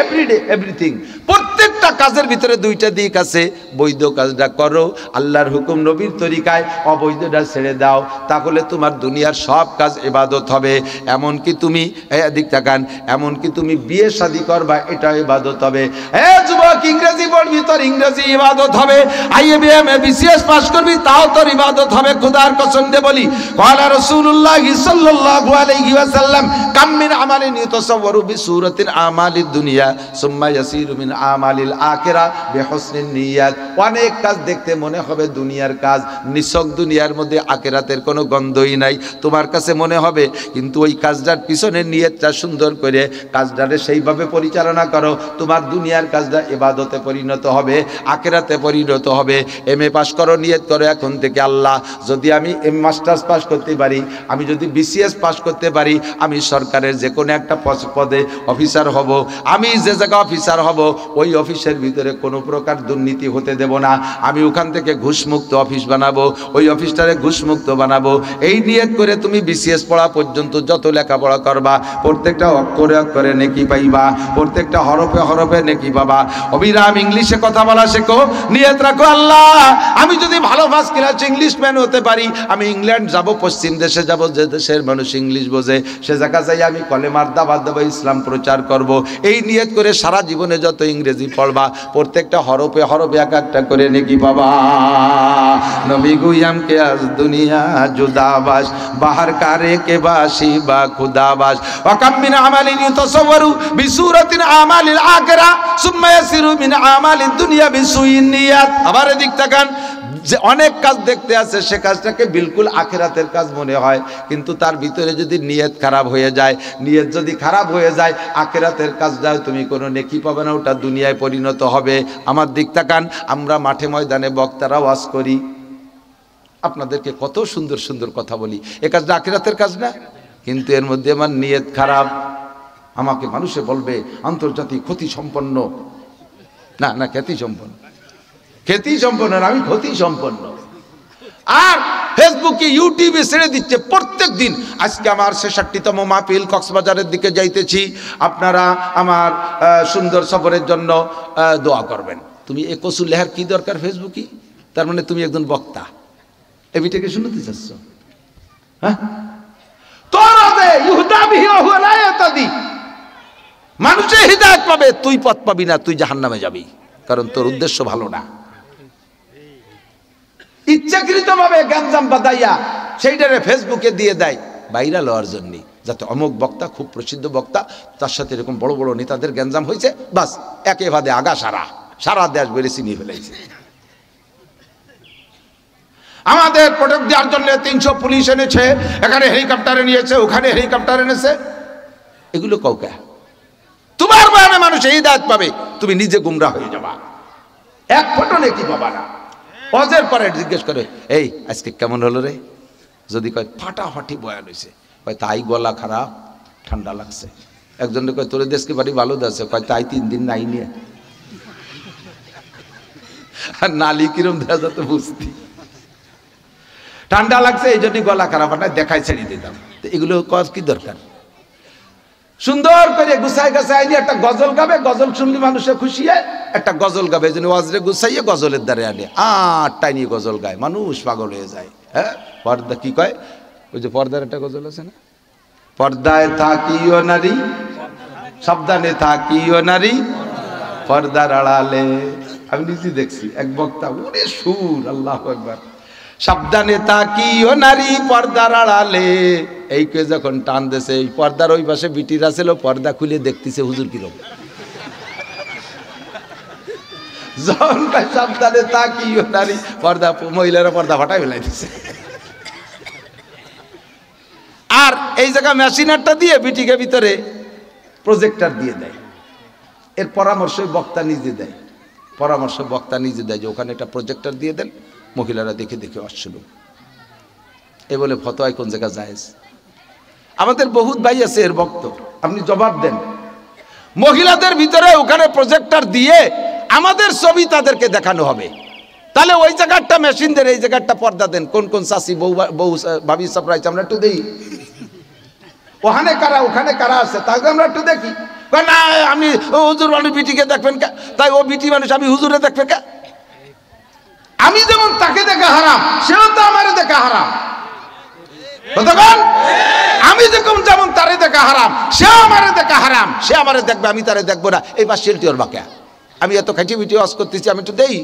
A: এভরিডে এভরিথিং, প্রত্যেকটা কাজের ভিতরে দুইটা দিক আছে। বৈধ কাজটা করো আল্লাহর হুকুম নবীর তরিকায়, অবৈধটা ছেড়ে দাও, তাহলে তোমার দুনিয়ার সব কাজ ইবাদত হবে। এমনকি তুমি এদিক তাকান, এমনকি তুমি বিয়ে শাদী করবা এটাও ইবাদত হবে। যুবক ইংরেজি পড়বি তোর ইংরেজি ইবাদত হবে, IABM BCS পাস করবি তাও তোর ইবাদত হবে। খোদার কসম দিয়ে বলি, ক্বালা রাসূলুল্লাহ সাল্লাল্লাহু আলাইহি ওয়াসাল্লাম কাম মিন আমালিন ইউতাসাওয়ারু বিসূরাতিল আমালিদ দুনিয়া সুম্মা ইয়াসিরু মিন আমালিল আখিরা বিহুসনিন নিয়াত। অনেক কাজ দেখতে মনে হবে দুনিয়ার কাজ, নিছক দুনিয়ার মধ্যে আখিরাতের কোনো গন্ধই নাই তোমার কাছে মনে হবে, কিন্তু ওই কাজটার পিছনে নিয়তটা সুন্দর করে কাজটারে সেইভাবে পরিচালনা করো, তোমার দুনিয়ার কাজটা ইবাদতে পরিণত হবে, আখিরাতে পরিণত হবে। এমএ পাস করো, নিয়ত করো এখন থেকে আল্লাহ যদি আমি মাস্টার্স পাস করতে পারি, আমি যদি বিসিএস পাস করতে পারি, আমি সরকারের যে কোনো একটা পদে অফিসার হব, আমি যে জায়গা অফিসার হব ওই অফিসের ভিতরে কোনো প্রকার দুর্নীতি হতে দেব না, আমি ওখান থেকে ঘুষমুক্ত অফিস বানাবো, ওই অফিসটারে ঘুষমুক্ত বানাবো। এই নিয়ত করে তুমি বিসিএস পড়া পর্যন্ত যত লেখাপড়া করবা প্রত্যেকটা অক্ষরে অক্ষরে নেকি পাইবা, প্রত্যেকটা হরফে হরফে নেকি পাবা। অবিরাম ইংলিশে কথা বলা শেখো, নিয়ত রাখো আল্লাহ আমি যদি ভালো ফার্স্ট ক্লাস ইংলিশম্যান হতে পারি, আমি ইংল্যান্ড যাব, পশ্চিম দেশে যাব, যে দেশের মানুষ ইংলিশ বোঝে সে জায়গা যাই আমি কলেমার দাওয়াত দেব, ইসলাম প্রচার করব। এই নিয়ত করে সারা জীবনে যত ইংরেজি পড়বা প্রত্যেকটা হরফে হরফে এক একটা করে নেকি পাবা। নবী গুয়াম কে আজ দুনিয়া জুদাবাস বাহার কারে কে বাসি বা খুদাবাস ওয়াকাম মিন আমালিন ইউতাসাওয়ারু বিসূরাতিন আমালিল আখিরা সুম্মা ইয়াসিরু মিন আমালিদ দুনিয়া বিসুইন নিয়াত। আবার এদিক তাকান, যে অনেক কাজ দেখতে আছে সে কাজটাকে বিলকুল আখিরাতের কাজ মনে হয়, কিন্তু তার ভিতরে যদি নিয়ত খারাপ হয়ে যায়, নিয়ত যদি খারাপ হয়ে যায় আখিরাতের কাজটাও তুমি কোনো নেকি পাবে না, ওটা দুনিয়ায় পরিণত হবে। আমার দিক তাকান, আমরা মাঠে ময়দানে বক্তারা ওয়াজ করি, আপনাদেরকে কত সুন্দর সুন্দর কথা বলি, এ কাজটা আখিরাতের কাজ না, কিন্তু এর মধ্যে আমার নিয়ত খারাপ, আমাকে মানুষে বলবে আন্তর্জাতিক ক্ষতি সম্পন্ন, না না খ্যাতি সম্পন্ন, খ্যাতি সম্পন্ন না, আমি ক্ষতি সম্পন্ন। আর ফেসবুকে ইউটিউবে ছেড়ে দিচ্ছে প্রত্যেক দিন, আজকে আমার 66তম মাহফিল, কক্সবাজারের দিকে যাইতেছি, আপনারা আমার সুন্দর সফরের জন্য দোয়া করবেন। তুমি এ কসুর লেহার কি দরকার ফেসবুকে? তার মানে তুমি একজন বক্তা, এ বিটাকে শুনতে চাচ্ছ? হ্যাঁ, মানুষের হিদায়াত পাবে, তুই পথ পাবি না, তুই জাহান্নামে যাবি, কারণ তোর উদ্দেশ্য ভালো না। ইচ্ছাকৃত ভাবে গ্যাঞ্জাম বাদাইয়া সেইটারে ফেসবুকে দিয়ে দেয় ভাইরাল হওয়ার জন্য, যাতে অমুক বক্তা খুব প্রসিদ্ধ বক্তা, তার সাথে এরকম বড় বড় নেতাদের গ্যাঞ্জাম হয়েছে, বাস একে ভাদে আগা সারা দেশ বেড়ে চিনিয়ে ফেলেছে। আমাদের প্রোটেক্ট দেওয়ার জন্য 300 পুলিশ এনেছে, এখানে হেলিকপ্টারে নিয়েছে, ওখানে হেলিকপ্টার এনেছে, এগুলো কাউকে তোমার বয়ানে মানুষ হিদায়াত পাবে, তুমি নিজে গুমরা হয়ে যাবা, এক ফটো নেকি পাবা না। অজের পরে জিজ্ঞেস করে, এই আজকে কেমন হলো রে? যদি কয় ফাটাফাটি বয়ান হয়েছে, কয় তাই গলা খারাপ, ঠান্ডা লাগছে। একজনে কয় তোর দেশকে বাড়ি ভালো যাচ্ছে, কয় তাই 3 দিন নাই নিয়ে, আর নালি কিরম দেখা যেত বুঝতি, ঠান্ডা লাগছে এই জন্যই গলা খারাপ, না দেখাই ছেড়ে দিতাম। তো এগুলো কজ কি দরকার? সুন্দর করে গুছাই গাছাই নিয়ে একটা গজল গাবে, গজল শুনলে মানুষে খুশি হয়, একটা গজল গাবে যেন ওয়াজরে গুছাইয়ে গজলের দ্বারে আনে, টাইনি গজল গায়, মানুষ পাগল হয়ে যায়। হ্যাঁ, পর্দা কি কয়, ওই যে পর্দার একটা গজল আছে না, পর্দায় থাকিও নারী সাবধানে থাকিও নারী পর্দার আড়ালে। আমি নিজে দেখছি এক বক্তা, ওরে সুর, আল্লাহু আকবার, সাবধানে তাকিও নারী পর্দার আড়ালে। এই কে যখন টান দেছে, এই পর্দার ওই পাশে বিটিরা ছিল, পর্দা খুলে দেখতেছে হুজুর কিরকম, যখন সাবধানে তাকিও নারী, পর্দা মহিলারা পর্দা ফাটাই ফেলাইতেছে। আর এই জায়গা মেশিনারটা দিয়ে বিটিকে ভিতরে প্রজেক্টর দিয়ে দেয়, এর পরামর্শ বক্তা নিজে দেয়, পরামর্শ বক্তা নিজে দেয় যে ওখানে একটা প্রজেক্টর দিয়ে দেন, মহিলারা দেখে দেখে আসছিল। এ বলে ফতোয়ায় কোন জায়গা জায়েজ? আমাদের বহুত ভাই আছে এর ভক্ত, আপনি জবাব দেন। মহিলাদের ভিতরে ওখানে প্রজেক্টর দিয়ে আমাদের ছবি তাদেরকে দেখানো হবে, তাহলে ওই জায়গাটা মেশিন দেন, এই জায়গাটা পর্দা দেন। কোন কোন চাষি বউ ভাবি সাপ্রাইজ আমরা একটু দেই, ওখানে কারা আছে তাকে আমরা একটু দেখি। না আমি হুজুর মানুষ বিটিকে দেখবেন কে, তাই ও বিটি মানুষ আমি হুজুরে দেখবে কে? আমি যেমন তাকে দেখা হারাম, সেও তো আমারে দেখা হারাম। আমি যেমন তারে দেখা হারাম, সেও আমারে দেখা হারাম। সে আমারে দেখবে, আমি তারে দেখবো না, এই বা শিলটি ওর বাঁকা। আমি এত খাইটি বিটি ওয়াজ করতেছি, আমি একটু দেই।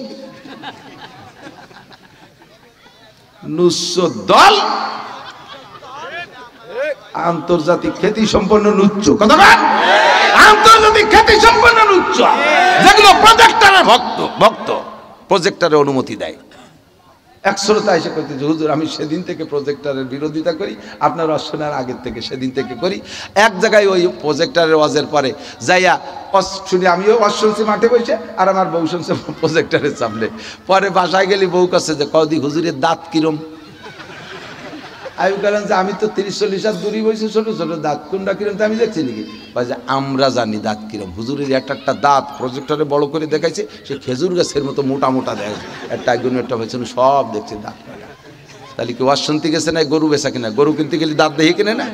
A: নুচ্ছ দল, আন্তর্জাতিক খ্যাতি সম্পন্ন নুচ্ছ, কথা তো যদি খ্যাতি সম্পন্ন উচ্চ, যেগুলো প্রজেক্টরের ভক্ত প্রজেক্টরে অনুমতি দেয়। এক শ্রোতা এসে কইতেছে, হুজুর আমি সেদিন থেকে প্রজেক্টরের বিরোধিতা করি, আপনার অশোনার আগের থেকে সেদিন থেকে করি। এক জায়গায় ওই প্রজেক্টরের ওয়াজের পরে যাইয়া শুনি, আমিও ওয়াজ শুনছি মাঠে বসে, আর আমার বউ শুনছে প্রজেক্টরের সামনে। পরে বাসায় গেলি বউ কাছে যে কদি হুজুরের দাঁত কিরম। আমি বললাম যে আমি তো 30-40 হাত দূরে বসে, ছোট ছোট দাঁত, কোনটা কিরম তো আমি দেখছি নাকি? যে আমরা জানি দাঁত কিরম। হুজুরের একটা দাঁত প্রজেক্টরে বড় করে দেখাইছে, সে খেজুর গাছের মতো মোটা মোটা দেখাচ্ছে, একটা একজন একটা পেছনে সব দেখছে দাঁত। তাহলে কি ওয়াজ শুনতে গেছে না গরু বেচা কিনা? গরু কিনতে গেলে দাঁত দেখে কিনে না?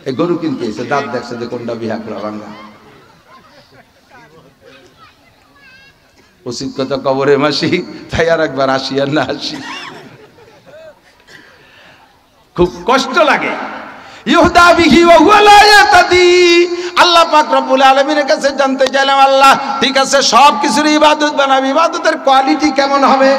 A: এই গরু কিনতে এসে দাঁত দেখছে যে কোনটা বিহা করা ভাঙ্গা। উচিত কথা কবরে মাসি, তাই আর একবার আসি আর না আসি, খুব কষ্ট লাগে। ইহুদা বিহি ওয়া হুয়া লা ইয়াতাদি। আল্লাহ পাক রব্বুল আলামিনের কাছে জানতে চাইলাম, আল্লাহ ঠিক আছে সব কিছুর ইবাদত বানাবি, ইবাদতের কোয়ালিটি কেমন হবে,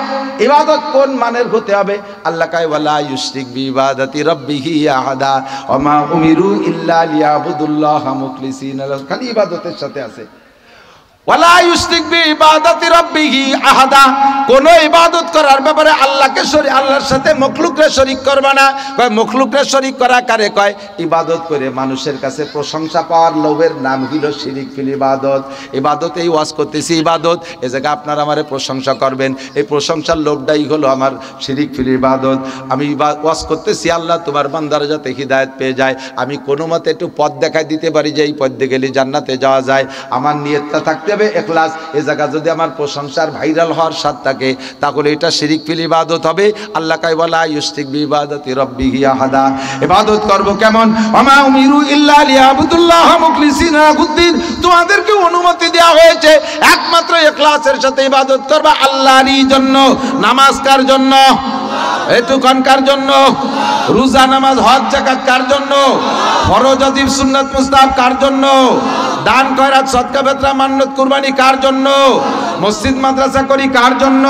A: ইবাদত কোন মানের হতে হবে? আল্লাহ কয় ওয়ালা ইউশরিক বিইবাদাতি রাব্বিহি আহাদা ওয়া মা উমিরু ইল্লা লিয়াবুদুল্লাহা মুখলিসিনা লাহু। খালি ইবাদতের সাথে আছে ওয়ালা ইউশরিক বিইবাদাতি রাব্বিহি আহাদা। কোন ইবাদত করার ব্যাপারে আল্লাহকে আল্লাহর সাথে মখলুকরে শরীক করবে না। কয় মখলুকরে শরীক করা কারে কয়? ইবাদত করে মানুষের কাছে প্রশংসা পাওয়ার লোভের নাম হলো শিরিক ফিল ইবাদত। ইবাদত এই ওয়াজ করতেছি ইবাদত, এই জায়গায় আপনারা আমারে প্রশংসা করবেন, এই প্রশংসার লোভটাই হলো আমার শিরিক ফিল ইবাদত। আমি ওয়াজ করতেছি আল্লাহ তোমার বান্দারা যাতে হিদায়াত পেয়ে যায়, আমি কোনো মতে একটু পথ দেখাই দিতে পারি যে এই পথ দিয়ে গেলে জান্নাতে যাওয়া যায়, আমার নিয়তটা থাকতে ইখলাস। এই জায়গা যদি আমার প্রশংসার ভাইরাল হওয়ার স্বাদ থাকে, তাহলে এটা শিরিক ফিল ইবাদত হবে। আল্লাহ কয় ওয়ালা ইউশরিক বিইবাদাতি রাব্বিহি আহাদা। ইবাদত করব কেমন? ওয়ামা উমিরু ইল্লা লিয়াবুদুল্লাহা মুখলিসিনা লাহুদ্দিন। তোমাদেরকে অনুমতি দেওয়া হয়েছে একমাত্র ইখলাসের সাথে ইবাদত করবা আল্লাহরই জন্য। নামাজ কার জন্য? এটুকান কার জন্য? রোজা নামাজ হজ যাকাত কার জন্য? ফরজ ওয়াজিব সুন্নাত মুস্তাহাব কার জন্য? দান খয়রাত সদকা ফিতরা মান্নত কুরবানি কার জন্য? মসজিদ মাদ্রাসা করি কার জন্য?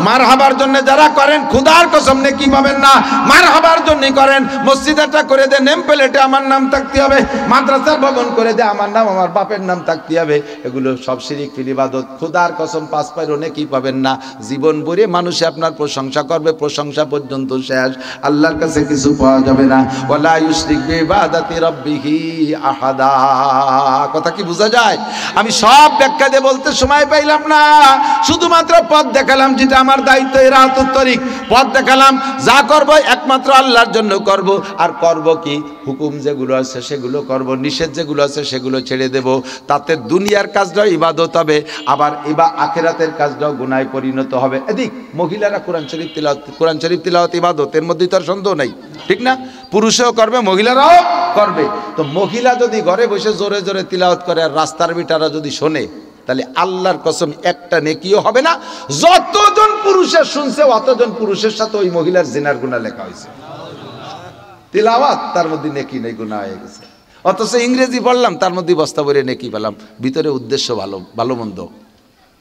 A: মারহাবার জন্য যারা করেন খোদার কসম নেকি পাবেন না, মারহাবার জন্যই করেন। মসজিদ একটা করে দে নেম প্লেটে আমার নাম থাকতে হবে, মাদ্রাসার ভবন করে দে আমার নাম আমার বাপের নাম থাকতে হবে, এগুলো সব শিরিক ফিল ইবাদত। খোদার কসম 5 পাইরও নেকি পাবেন না। জীবন ভরে মানুষে আপনার প্রশংসা করবে, প্রশংসা পর্যন্ত শেষ, আল্লাহর কাছে কিছু পাওয়া যাবে না। ওয়ালা ইউশরিক বিইবাদাতি রাব্বিহি আহাদা। কথা কি বোঝা যায়? আমি সব ব্যাখ্যা দিয়ে বলতে সময় পাইলাম না, শুধুমাত্র পথ দেখালাম, যেটা আমার দায়িত্ব এর আত্মতরিক পথ দেখালাম। যা করব একমাত্র আল্লাহর জন্য করব, আর করব কি হুকুম যেগুলো আছে সেগুলো করব, নিষেধ যেগুলো আছে সেগুলো ছেড়ে দেব। তাতে দুনিয়ার কাজটাও ইবাদত হবে, আবার আখিরাতের কাজটাও গুনাহে পরিণত হবে। এদিক মহিলারা কোরআন শরীফ তিলাওয়াত ইবাদত, এর মধ্যে তো আর সন্দেহ নাই, ঠিক না? পুরুষও করবে মহিলারাও করবে। তো মহিলা যদি ঘরে বসে জোরে জোরে তিলাওয়াত করে আর রাস্তার বিটারা যদি শোনে, তাহলে আল্লাহর কসম একটা নেকিও হবে না। যতজন পুরুষের শুনছে অতজন পুরুষের সাথে ওই মহিলার জিনার গুনাহ লেখা হয়েছে। তিলাওয়াত তার মধ্যে নেকি নেই, গুনাহ হয়ে গেছে। অথচ ইংরেজি পড়লাম তার মধ্যে বস্তা ভরে নেকি পেলাম, ভিতরে উদ্দেশ্য ভালো, ভালো মন্দ,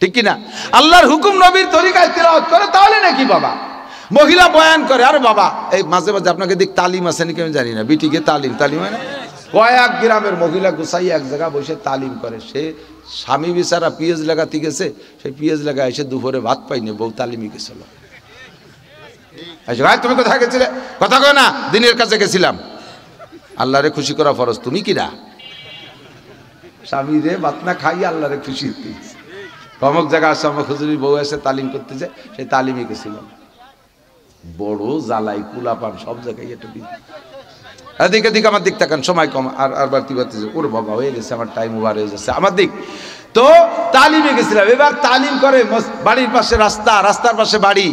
A: ঠিক কিনা? আল্লাহর হুকুম নবীর তরিকায় তিলাওয়াত করে তাহলে নাকি বাবা। মহিলা বয়ান করে, আরে বাবা এই মাঝে মাঝে আপনাকে দিক তালিম আছে নাকি আমি জানি না, বিটিকে তালিম হয় না, কয়েক গ্রামের মহিলা গুছাই এক জায়গা বসে তালিম করে। সে স্বামী বিচারা পিএজ লাগাতে গেছে, সেই পিএজ লাগা এসে দুপুরে ভাত পাইনি, বউ তালিমই গেছিল। ভাই তুমি কোথায় গেছিলে? কথা কয় না, দিনের কাছে গেছিলাম। আল্লাহরে খুশি করা ফরজ, তুমি কিরা স্বামী রে ভাত না খাই আল্লাহরে খুশি দিয়েছে। অমুক জায়গা আসছে, আমার হুজুরির বউ এসে তালিম করতেছে, সেই তালিমই গেছিল। বড় জ্বালাই কুলাপান সব জায়গায় এটা দিন। এদিকে দিক আমার দিক তাকান, সময় কম, আর বাড়তি বাড়তেছে, ওর বাবা হয়ে গেছে, আমার টাইম ওভার হয়ে যাচ্ছে আমার দিক। তো তালিমে গেছিলাম, এবার তালিম করে বাড়ির পাশে রাস্তা, রাস্তার পাশে বাড়ি,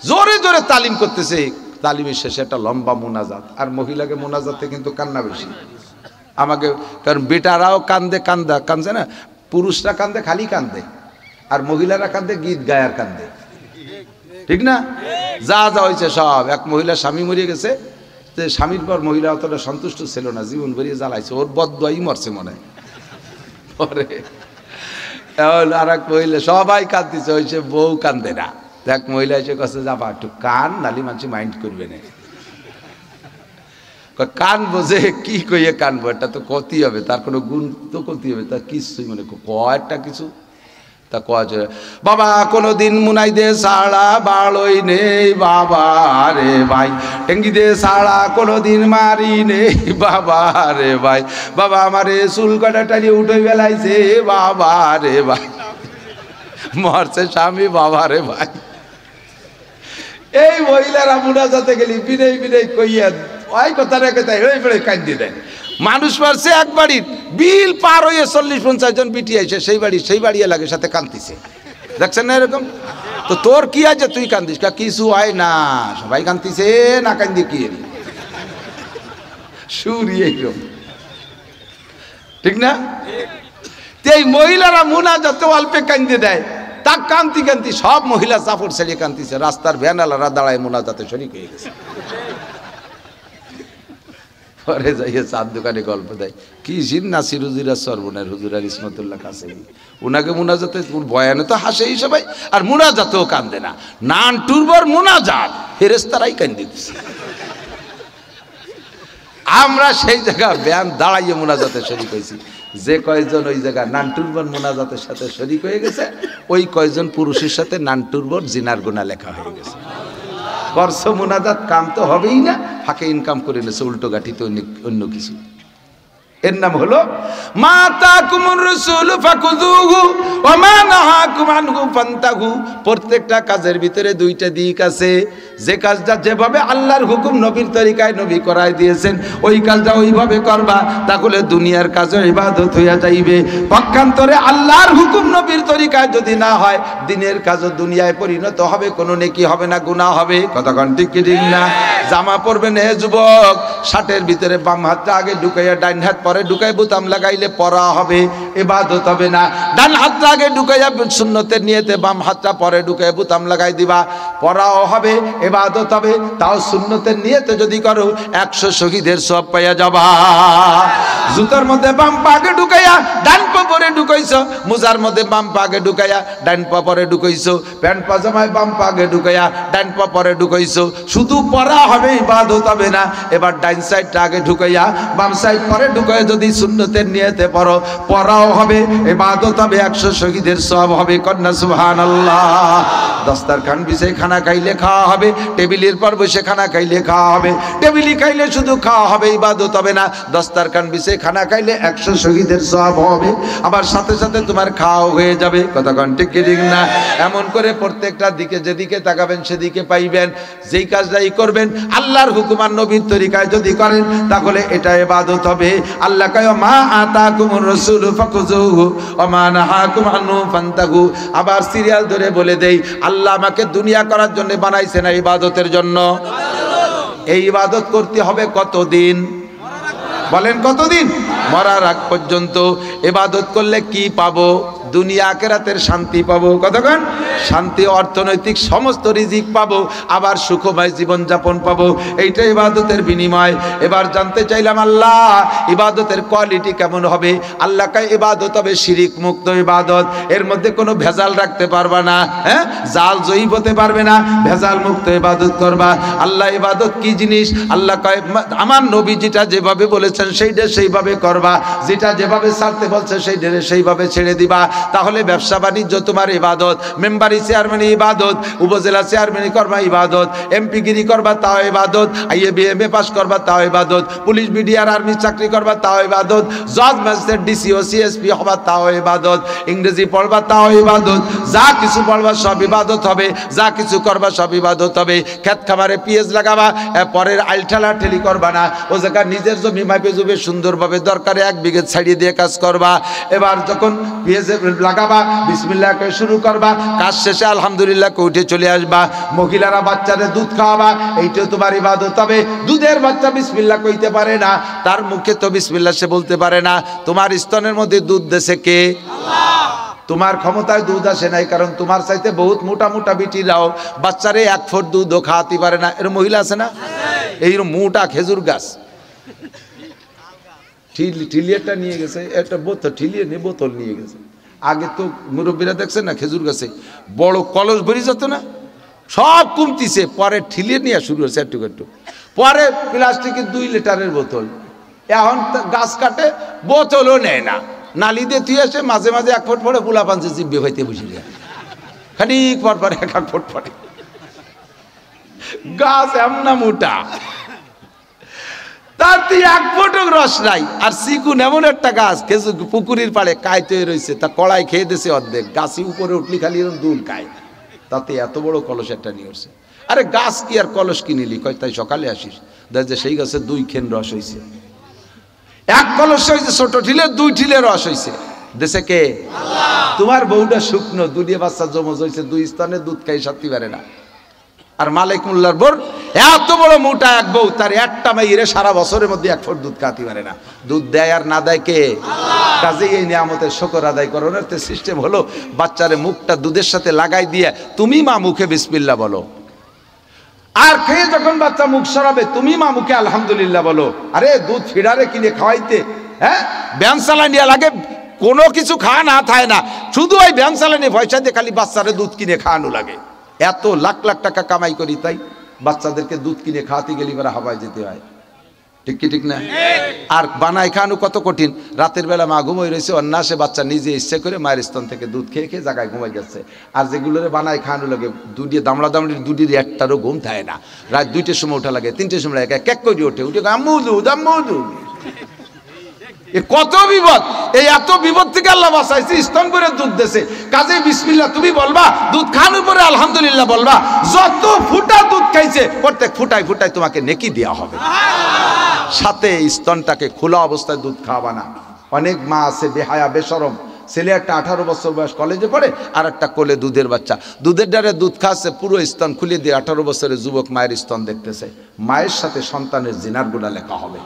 A: জোরে জোরে তালিম করতেছে। তালিমের শেষে একটা লম্বা মোনাজাত, আর মহিলাকে মোনাজাতে কিন্তু কান্না বেশি আমাকে, কারণ বেটারাও কান্দে না, পুরুষরা কান্দে খালি কান্দে, আর মহিলারা কান্দে গীত গায় আর কান্দে, ঠিক না? যা যা হয়েছে সব। এক মহিলা স্বামী মরিয়ে গেছে, স্বামীর পর মহিলা অতটা সন্তুষ্ট ছিল না, জীবন ভরিয়ে জ্বালাইছে, ওর বদদুয়াই মরছে মনে হয়। পরে আর এক মহিলা, সবাই কাঁদতেছে, হয়েছে বউ কান্দে না। এক মহিলা এসে কাছে যাবা একটু কান, নালি মানুষ মাইন্ড করবে না। কান বোঝে কি কইয়ে কানবো, এটা তো কতি হবে, তার কোনো গুণ তো কতি হবে, তার কিছুই মনে কয়টা কিছু তা কয় বাবা কোনোদিন মুনাই দে সাড়া বাড়ই নেই বাবা রে ভাই, টেঙ্গি দে সাড়া কোনোদিন মারি নেই বাবা রে ভাই, বাবা আমারে চুল কাটা টানিয়ে উঠে বেলাইছে বাবা রে ভাই, মরছে স্বামী বাবা রে ভাই। এই মহিলারা মুনাজাতে গেলি বিনয় বিনয় কইয়া ওই কথা রেখে দেয়, ওই বেড়ে কান্দি দেয়। মানুষ মারছে এক বাড়ির বিল পার হয়ে 40-50 জন বিটি আইছে, সেই বাড়ি লাগে সাথে কান্দিছে, দেখছেন না এরকম? তো তোর কি আছে তুই কান্দিস? কিছু হয় না, সবাই কান্দিছে না, কান্দি কি সুরি এইরকম, ঠিক না? এই মহিলারা মুনাজাতে অল্পে কান্দি দেয়, তা কান্তি কান্তি সব মহিলা চাপড় ছেড়ে কান্দিছে, রাস্তার ভ্যানালারা দাঁড়ায় মোনাজাতে শরীক হয়ে গেছে। পরে যাইয়ে চার দোকানে গল্প দেয়, কি জিন নাসির হুজুরা সর্বনের হুজুরার ইসমতুল্লাহ কাছে উনাকে মুনাজাতে বয়ানে তো হাসেই সবাই, আর মুনাজাতেও কান্দে না, নান টুরবর মুনাজাত ফেরেশতারাই কান্দি দিচ্ছে। আমরা সেই জায়গা ব্যান দাঁড়াইয়ে মুনাজাতে শরীক হয়েছি, যে কয়জন ওই জায়গা নানটুরবন মোনাজাতের সাথে শরীক হয়ে গেছে, ওই কয়জন পুরুষের সাথে নানটুরবন জিনার গুনাহ লেখা হয়ে গেছে। করছো মোনাজাত, কাম তো হবেই না, ফাঁকে ইনকাম করে নেছে উল্টো গাঠিতে অন্য কিছু। এর নাম হলো মা তাকুমুর রাসূল ফাকুযুহু ওয়া মা নাহাকুম আনহু ফান্তাহু। প্রত্যেকটা কাজের ভিতরে দুইটা দিক আছে, যে কাজটা যেভাবে আল্লাহর হুকুম নবীর তরিকায় নবী করায় দিয়েছেন ওই কাজটা ওইভাবে করবা, তাহলে দুনিয়ার কাজও ইবাদত হইয়া যাইবে। পক্ষান্তরে আল্লাহর হুকুম নবীর তরিকায় যদি না হয়, দিনের কাজও দুনিয়ায় পরিণত হবে, কোনো নেকি হবে না, গুনাহ হবে। কতক্ষণ ঠিক কি ঠিক না? জামা পরবেন হে যুবক, শার্টের ভিতরে বাম হাতটা আগে ঢুকাইয়া ডাইন হাত পরে ঢুকাই বোতাম লাগাইলে পরা হবে, ইবাদত হবে না। ডান হাতটা আগে ঢুকাইয়া সুন্নতের নিয়তে বাম হাতটা পরে ঢুকাই বোতাম লাগাই দিবা, পরাও হবে, ইবাদত হবে। তাও সুন্নতের নিয়তে যদি করো 100 শহীদের সওয়াব পাইয়া যাবা। জুতার মধ্যে বাম পা আগে ঢুকাইয়া ডান পা পরে ঢুকাইছো, মোজার মধ্যে বাম পা আগে ঢুকাইয়া ডান পা পরে ঢুকাইছো, প্যান্ট পাজামায় বাম পা আগে ঢুকাইয়া ডান পা পরে ঢুকাইছো, শুধু পরা হবে, ইবাদত হবে না। এবার ডাইন সাইডটা আগে ঢুকাইয়া বাম সাইড পরে ঢুকাইয়া যদি সুন্নতের নিয়তে পড়ো, পড়াও হবে, ইবাদত হবে, 100 শহীদের সওয়াব হবে। কন্যা সুবহানাল্লাহ। দস্তারখান বিছাই খানা খাইলে খাওয়া হবে, টেবিলের পর বসে খানা খাইলে খাওয়া হবে। টেবিলি খাইলে শুধু খাওয়া হবে, ইবাদত হবে না। দস্তারখান বিছাই খানা খাইলে 100 শহীদের সওয়াব হবে, আবার সাথে সাথে তোমার খাওয়া হয়ে যাবে। কতক্ষণ ঠিক কি ঠিক না? এমন করে প্রত্যেকটা দিকে যেদিকে তাকাবেন সেদিকে পাইবেন। যেই কাজটাই করবেন আল্লাহর হুকুম আর নবীর তরিকায় যদি করেন, তাহলে এটা ইবাদত হবে। আল্লাহ কয় মা আতাকুমুর রাসূল ফাকুযুহু ওয়া মা নাহাকুম আনহু ফান্তাহু। আবার সিরিয়াল ধরে বলে দেই, আল্লাহ আমাকে দুনিয়া করার জন্য বানাইছে না, ইবাদতের জন্য। এই ইবাদত করতে হবে কতদিন? বলেন কতদিন? মরার আগ পর্যন্ত। ইবাদত করলে কি পাবো? দুনিয়া আখিরাতের শান্তি পাবো। কতক্ষণ? শান্তি, অর্থনৈতিক সমস্ত রিজিক পাবো, আবার সুখময় জীবনযাপন পাবো। এইটা ইবাদতের বিনিময়। এবার জানতে চাইলাম আল্লাহ ইবাদতের কোয়ালিটি কেমন হবে? আল্লাহ কয় ইবাদত হবে শিরিক মুক্ত ইবাদত, এর মধ্যে কোনো ভেজাল রাখতে পারবা না, হ্যাঁ, জাল জয়ীব হতে পারবে না, ভেজাল মুক্ত ইবাদত করবা। আল্লাহ ইবাদত কি জিনিস? আল্লাহ কয় আমার নবী যেটা যেভাবে বলেছেন সেইটা সেইভাবে করবা, যেটা যেভাবে ছাড়তে বলছে সেইটা সেইভাবে ছেড়ে দিবা। তাহলে ব্যবসা বাণিজ্য তোমার ইবাদত, মেম্বারি চেয়ারম্যান ইবাদত, উপজেলা চেয়ারম্যানই করবা ইবাদত, এমপিগিরি করবা তাও ইবাদত, IABMA পাস করবা তাও ইবাদত, পুলিশ বিডিআর আর্মি চাকরি করবা তাও ইবাদত, জজ ম্যাজিস্ট্রেট DCO CSP হবা তাও ইবাদত, ইংরেজি পড়বা তাও ইবাদত, যা কিছু পড়বা সব ইবাদত হবে, যা কিছু করবা সব ইবাদত হবে। ক্ষেত খামারে পিএস লাগাবা, পরের আইলঠালা ঠেলি করবা না, ও জায়গা নিজের জমি মাপে জুবে সুন্দরভাবে দরকারে 1 বিঘে ছাড়িয়ে দিয়ে কাজ করবা। এবার যখন পিএস লাগাবা বিসমিল্লাহ করে শুরু করবা, কাজ শেষে আলহামদুলিল্লাহ করে উঠে চলে আসবা। মহিলারা বাচ্চাদের দুধ খাওয়াবা, এইটাও তোমার ইবাদত হবে। দুধের বাচ্চা বিসমিল্লাহ কইতে পারে না, তার মুখে তো বিসমিল্লাহ সে বলতে পারে না, তোমার স্তনের মধ্যে দুধ দেছে কে? আল্লাহ। তোমার ক্ষমতায় দুধ আসে নাই, কারণ তোমার চাইতে বহুত মোটা মোটা বিটিরাও বাচ্চারে 1 ফুট দুধও খাওয়াতে পারে না। এর মহিলা আছে না? এইরকম মোটা খেজুর গাছ ঠিলিয়েটা নিয়ে গেছে, একটা বোতল ঠিলিয়ে নিয়ে বোতল নিয়ে গেছে। আগে তো মুরব্বীরা দেখছেন না, খেজুর গাছে বড় কলস ভরি যেত না, সব কমতিছে, পরে ঠিলিয়ে নিয়ে শুরু হয়েছে একটু একটু। পরে প্লাস্টিকের 2 লিটারের বোতল, এখন গাছ কাটে বোতলও নেয় না, নালি দিয়ে তুই আসে মাঝে মাঝে 1 ফুট পরে পোলা পাঞ্চে জিব্বে হইতে বসে যায়, খানিক পর পরে 1 ফুট পরে। গাছ এমন মোটা, তার 1 ফুটও রস নাই। আর চিকুন এমন একটা গাছ, খেজুর পুকুরির পাড়ে কাইতে রয়েছে, তা কড়াই খেয়ে দিয়েছে অর্ধেক, গাছি উপরে উঠলি খালি এরকম দুল খায়, তাতে এত বড় কলস একটা নিয়ে আসছে। আরে গাছ কি আর কলস কিনিলি? কয় তাই সকালে আসিস, দেখ যে সেই গাছে 2 খেন রস হয়েছে, 1 কলস হয়েছে ছোট ঠিলে, 2 ঠিলে রস হয়েছে। দেশে কে? তোমার বউটা শুকনো, 2 বাচ্চা জমজ হয়েছে, 2 স্তনে দুধ খাই সাথী পারে না। আর মালিক মোল্লার বোর এত বড় মোটা এক বউ, তার একটা মেয়েরে সারা বছরের মধ্যে 1 ফুট দুধ খাতে পারে না। দুধ দেয় আর না দেয় কে? কাজেই এই নিয়ামতের শুকর আদায় করানোর সিস্টেম হলো বাচ্চারে মুখটা দুধের সাথে লাগাই দিয়ে তুমি মা মুখে বিসমিল্লাহ বলো, আর খেয়ে যখন বাচ্চা মুখ সরাবে তুমি মা মুখে আলহামদুলিল্লাহ বলো। আরে দুধ ফিডারে কিনে খাওয়াইতে হ্যাঁ ব্যান চালানিয়া লাগে, কোনো কিছু খাওয়া না থাকে না, শুধু ওই ব্যান চালানি পয়সা দিয়ে খালি বাচ্চারে দুধ কিনে খাওয়ানো লাগে। এত লাখ লাখ টাকা কামাই করি, তাই বাচ্চাদেরকে দুধ কিনে খাওয়াতে গেলে এবার হাওয়ায় যেতে হয়, ঠিক কি ঠিক না? আর বানাই খাওয়ানো কত কঠিন। রাতের বেলা মা ঘুমাই রয়েছে, অন্যাসে বাচ্চা নিজে ইচ্ছে করে মায়ের স্তন থেকে দুধ খেয়ে খেয়ে জায়গায় ঘুমাই যাচ্ছে। আর যেগুলোরে বানাই খাওয়ানো লাগে, দুটিয়ে দামড়া দামড়ির দুটির একটারও ঘুম থাকে না, রাত 2টের সময় ওঠা লাগে, 3টের সময় লাগে, ক্যাক করে উঠে আম্মু দুধ আম্মু দুধ। এ কত বিপদ! এই এত বিপদ থেকে আল্লাহ বাঁচাইছে, স্তন করে দুধ দেছে। কাজে বিসমিল্লাহ তুমি বলবা, দুধ খাওয়ানোর পরে আলহামদুলিল্লাহ বলবা। যত ফুটা দুধ খাইছে প্রত্যেক ফুটায় ফুটায় তোমাকে নেকি দেওয়া হবে, সাথে স্তনটাকে খোলা অবস্থায় দুধ খাওয়াবা না। অনেক মা আছে বেহায়া বেশরম, ছেলে একটা 18 বছর বয়স কলেজে পড়ে, আর একটা কোলে দুধের বাচ্চা, দুধের ডারে দুধ খাচ্ছে, পুরো স্তন খুলে দিয়ে 18 বছরের যুবক মায়ের স্তন দেখতেছে। মায়ের সাথে সন্তানের জিনার গুনাহ লেখা হবে।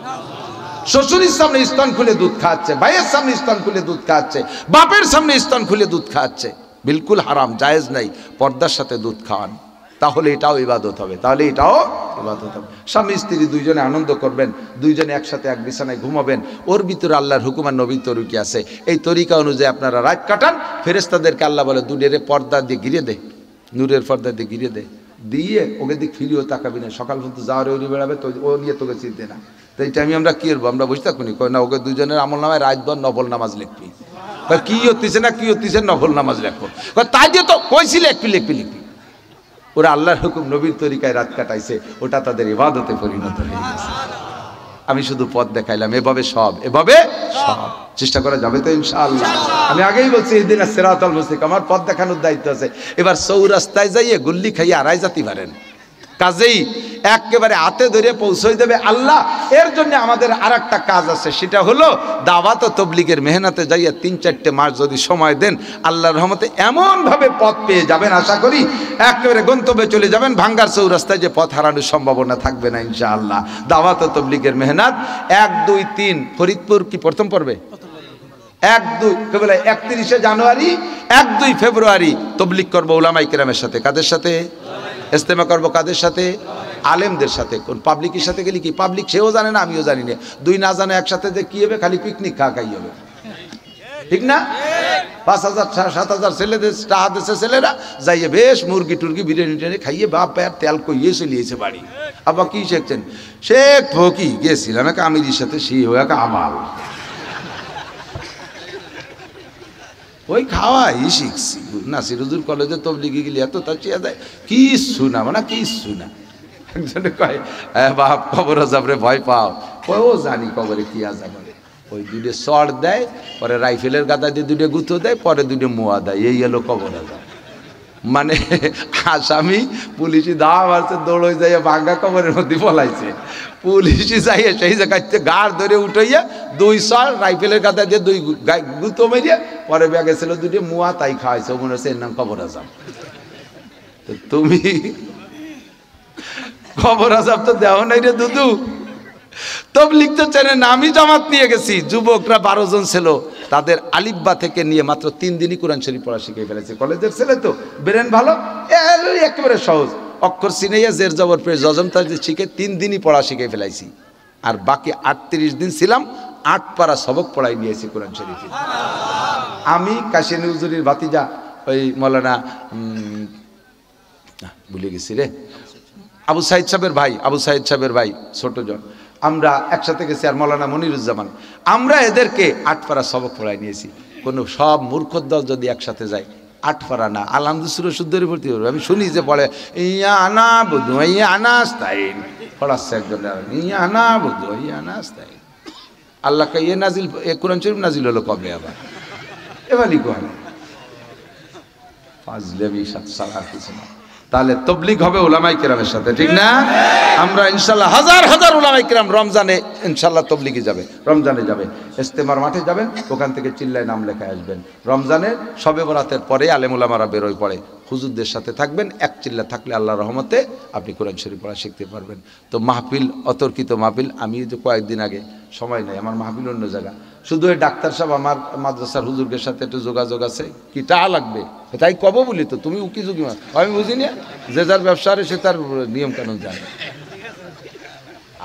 A: শ্বশুরের সামনে স্তন খুলে দুধ খাচ্ছে, ভাইয়ের সামনে স্তন খুলে দুধ খাচ্ছে, বাপের সামনে স্তন খুলে দুধ খাচ্ছে, বিলকুল হারাম, জায়েজ নাই। পর্দার সাথে দুধ খাওয়ান, তাহলে এটাও ইবাদত হবে, তাহলে এটাও ইবাদত হবে। স্বামী স্ত্রী দুইজনে আনন্দ করবেন, দুইজনে একসাথে এক বিছানায় ঘুমাবেন, ওর ভিতরে আল্লাহর হুকুম আর নবীর তরিকা আছে। এই তরিকা অনুযায়ী আপনারা রাত কাটান। ফেরেশতাদেরকে আল্লাহ বলে দুধের পর্দা দিয়ে ঘিরে দে, নূরের পর্দা দিয়ে ঘিরে দে, দিয়ে ওকে দিক ফিরিও তাকাবি না, সকাল পর্যন্ত যাওয়ার উড়ি বেড়াবে, তো ও নিয়ে তোকে চিনতে না। তো এই টাইমে আমরা কি করবো? আমরা বুঝতে পারি না, ওকে দুজনের আমল নামায় রাতভর নফল নামাজ লিখবি। কি হতিছে না কি হতিছে, নফল নামাজ লেখো। তাই দিয়ে তো কইছিলে একটু লিখবি লিখবি। ওরা আল্লাহর হুকুম নবীর তরিকায় রাত কাটাইছে, ওটা তাদের ইবাদতে পরিণত হয়ে গেছে। আমি শুধু পথ দেখাইলাম, এভাবে সব চেষ্টা করা যাবে তো ইনশাআল্লাহ। আমি আগেই বলছি এই দিন সিরাতাল মুস্তাকিম, আমার পথ দেখানোর দায়িত্ব আছে। এবার চৌরাস্তায় যাইয়ে গুল্লি খাইয়ে আড়াই যেতে পারেন, কাজেই একেবারে হাতে ধরে পৌঁছাই দেবে আল্লাহ। এর জন্য আমাদের আর একটা কাজ আছে, সেটা হলো দাওয়াত ও তবলিগের মেহনতে যাইয়া 3-4টে মাস যদি সময় দেন, আল্লাহর রহমতে এমনভাবে পথ পেয়ে যাবেন, আশা করি একেবারে গন্তব্যে চলে যাবেন। ভাঙ্গার চৌরাস্তায় যে পথ হারানোর সম্ভাবনা থাকবে না ইনশাআল্লাহ। দাওয়াত ও তবলিগের মেহনত 1, 2, 3 ফরিদপুর কি প্রথম পর্বে 1, 2 কেবল 31শে জানুয়ারি 1, 2 ফেব্রুয়ারি তবলিগ করবো উলামায়ে কেরামের সাথে। কাদের সাথে? ইজতেমা করবো কাদের সাথে? আলেমদের সাথে। কোন পাবলিকের সাথে গেলে কি পাবলিক সেও জানে না, আমিও জানি না, 2 না জানে একসাথে যে কি হবে, খালি পিকনিক খাই হবে, ঠিক না? 5,000 7,000 ছেলেদের টাকা দিচ্ছে, ছেলেরা যাইয়ে বেশ মুরগি টুরগি বিরিয়ানি টিরিয়ানি খাইয়ে বাপ আর তেল কইয়ে চলিয়েছে বাড়ি। আবার কি শিখছেন? শেখ ফকি গেছিলাম এক আমিরির সাথে, সে হয়ে এক আমাল ওই খাওয়াই শিখছি। নাসির হুজুর কলেজে তবলিগে গেলে এত তাচিয়া দেয়, কিচ্ছু না, মানে কিচ্ছু না। একজনে কয় বাপ কবর আযাবরে ভয় পাও, ও জানি কবরে কি আযাব হবে। ওই 2টে চড় দেয়, পরে রাইফেলের গাদা দিয়ে 2টে গুঁতো দেয়, পরে 2টে মোয়া দেয়, এই হলো কবর আযাব। মানে আসামি পুলিশি দাম আছে, দৌড়ই যাইয়া ভাঙ্গা কবরের মধ্যে পলাইছে। পুলিশি যাইয়া সেই জায়গায় গাড় ধরে উঠাইয়া 2 চড় রাইফেলের গাদা দিয়ে 2 গুঁতো মেরিয়া, পরে ব্যাগে ছিল 2টে মোয়া, তাই খাওয়াইছে, মনে হচ্ছে এর নাম কবর আযাব। তো তুমি কবর আযাব তো দেও নাই রে দুদু। তবলিগ তো চেনে না, আমি জামাত নিয়ে গেছি, যুবকরা 12 জন ছিল, তাদের আলিফবা থেকে নিয়ে মাত্র 3 দিনই কোরআন শরীফ পড়া শিখে ফেলেছে। কলেজের ছেলে তো, ব্রেন ভালো, একেবারে সহজ, অক্ষর চিনাইয়া জের জবর পেয়ে জজম তাজদিদ শিখে 3 দিনই পড়া শিখে ফেলাইছি। আর বাকি 38 দিন ছিলাম, 8 পারা সবক পড়াই নিয়েছি কোরআন শরীফে। আমি কাশিনী হুজুরের ভাতিজা, ওই মৌলানা ভুলে গেছি রে, আবু সাইদ সাহেবের ভাই ছোট জন, আমরা একসাথে গেছি, আর মৌলানা মনিরুজ্জামান, আমরা এদেরকে 8 পারা সবক পড়াই নিয়েছি। কোনো সব মূর্খর দল যদি একসাথে যায় 8 পারা না, আলহামদুলিল্লাহ শুদ্ধের ভর্তি করবে। আমি শুনি যে বলে ইয়া আনা বুধু ইয়া আনাস্তাইন পড়াচ্ছে একজন, ইয়া আনা বুধু ইয়া আনাস্তাইন। আল্লাহকে ইয়ে নাজিল, কোরআন শরীফ নাজিল হলো কবে আবার? এবারই কোরআন ফাজলামি সাত আর কিছু না। তাহলে তবলিগ হবে উলামায়ে কেরামের সাথে, ঠিক না? আমরা ইনশাআল্লাহ হাজার হাজার উলামায়ে কেরাম রমজানে ইনশাআল্লাহ তবলিগে যাবে, রমজানে যাবে, ইস্তেমার মাঠে যাবেন, ওখান থেকে চিল্লায় নাম লেখা আসবেন। রমজানে শবে বরাতের পরে আলেম উলামারা বেরোয় পড়ে, হুজুরদের সাথে থাকবেন, এক চিল্লা থাকলে আল্লাহর রহমতে আপনি কোরআন শরীফ পড়া শিখতে পারবেন। তো মাহফিল, অতর্কিত মাহফিল, আমি যে কয়েকদিন আগে, সময় নেই আমার, মাহফিল অন্য জায়গা, শুধু ওই ডাক্তার সাহেব আমার মাদ্রাসার হুজুরদের সাথে একটু যোগাযোগ আছে, কি টাকা লাগবে তাই কব বলি, তো তুমি উকি ঝুঁকি আমি বুঝি না, যে যার ব্যবসা আছে সে তার নিয়ম কানুন জানে।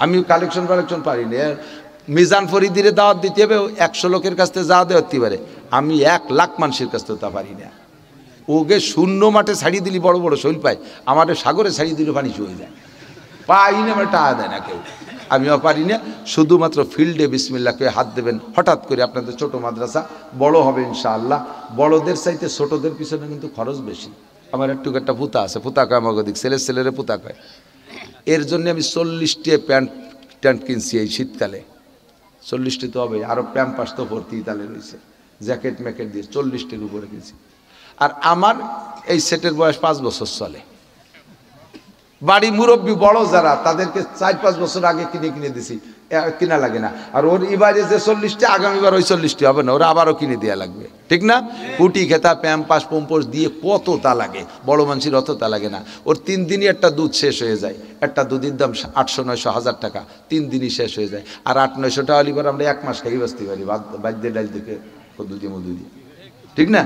A: আমি কালেকশন পারি না। মিজান ফরিদিরে দাওয়াত দিতে হবে, 100 লোকের কাছ থেকে যা দেওয়া হতে পারে, আমি 1 লাখ মানুষের কাছ থেকে তা পারি না। ওকে শূন্য মাঠে ছাড়িয়ে দিলি বড় বড় শৈল পায়, আমাদের সাগরে ছাড়িয়ে দিলে পানি চলে যায়, পাই না, আমার টাকা দেয় না কেউ, আমিও পারি না। শুধুমাত্র ফিল্ডে বিসমিল্লাহকে হাত দেবেন। হঠাৎ করে আপনাদের ছোট মাদ্রাসা বড় হবে ইনশাআল্লাহ, বড়দের চাইতে ছোটদের পিছনে কিন্তু খরচ বেশি। আমার একটু একটা পুতা আছে, পুতা কয় আমাকে দিক, ছেলেরে পুতা কয়, এর জন্য আমি 40টি প্যান্ট কিনছি এই শীতকালে। 40টি তো হবে, আরও প্যাম্পাস তো ভর্তি তালে রয়েছে, জ্যাকেট ম্যাকেট দিয়ে 40টির উপরে কিনছি। আর আমার এই সেটের বয়স 5 বছর চলে। বাড়ি মুরব্বী বড় যারা, তাদেরকে 4-5 বছর আগে কিনে দিছি, কিনা লাগে না। আর ওর এবারে যে 40টি, আগামীবার ওই 40টি হবে না, ওরা আবারও কিনে দেওয়া লাগবে, ঠিক না? কুটি খেতা প্যাম্পাস পম্পোস দিয়ে কত তা লাগে, বড় মানুষের অত তা লাগে না। ওর 3 দিনই একটা দুধ শেষ হয়ে যায়, একটা দুধের দাম 800-900-1000 টাকা, 3 দিনই শেষ হয়ে যায়। আর 800-900 টাকা হলে আমরা 1 মাস খাই বাঁচতে পারি, বাদ্য ডাল দিকে মধু দিয়ে, ঠিক না?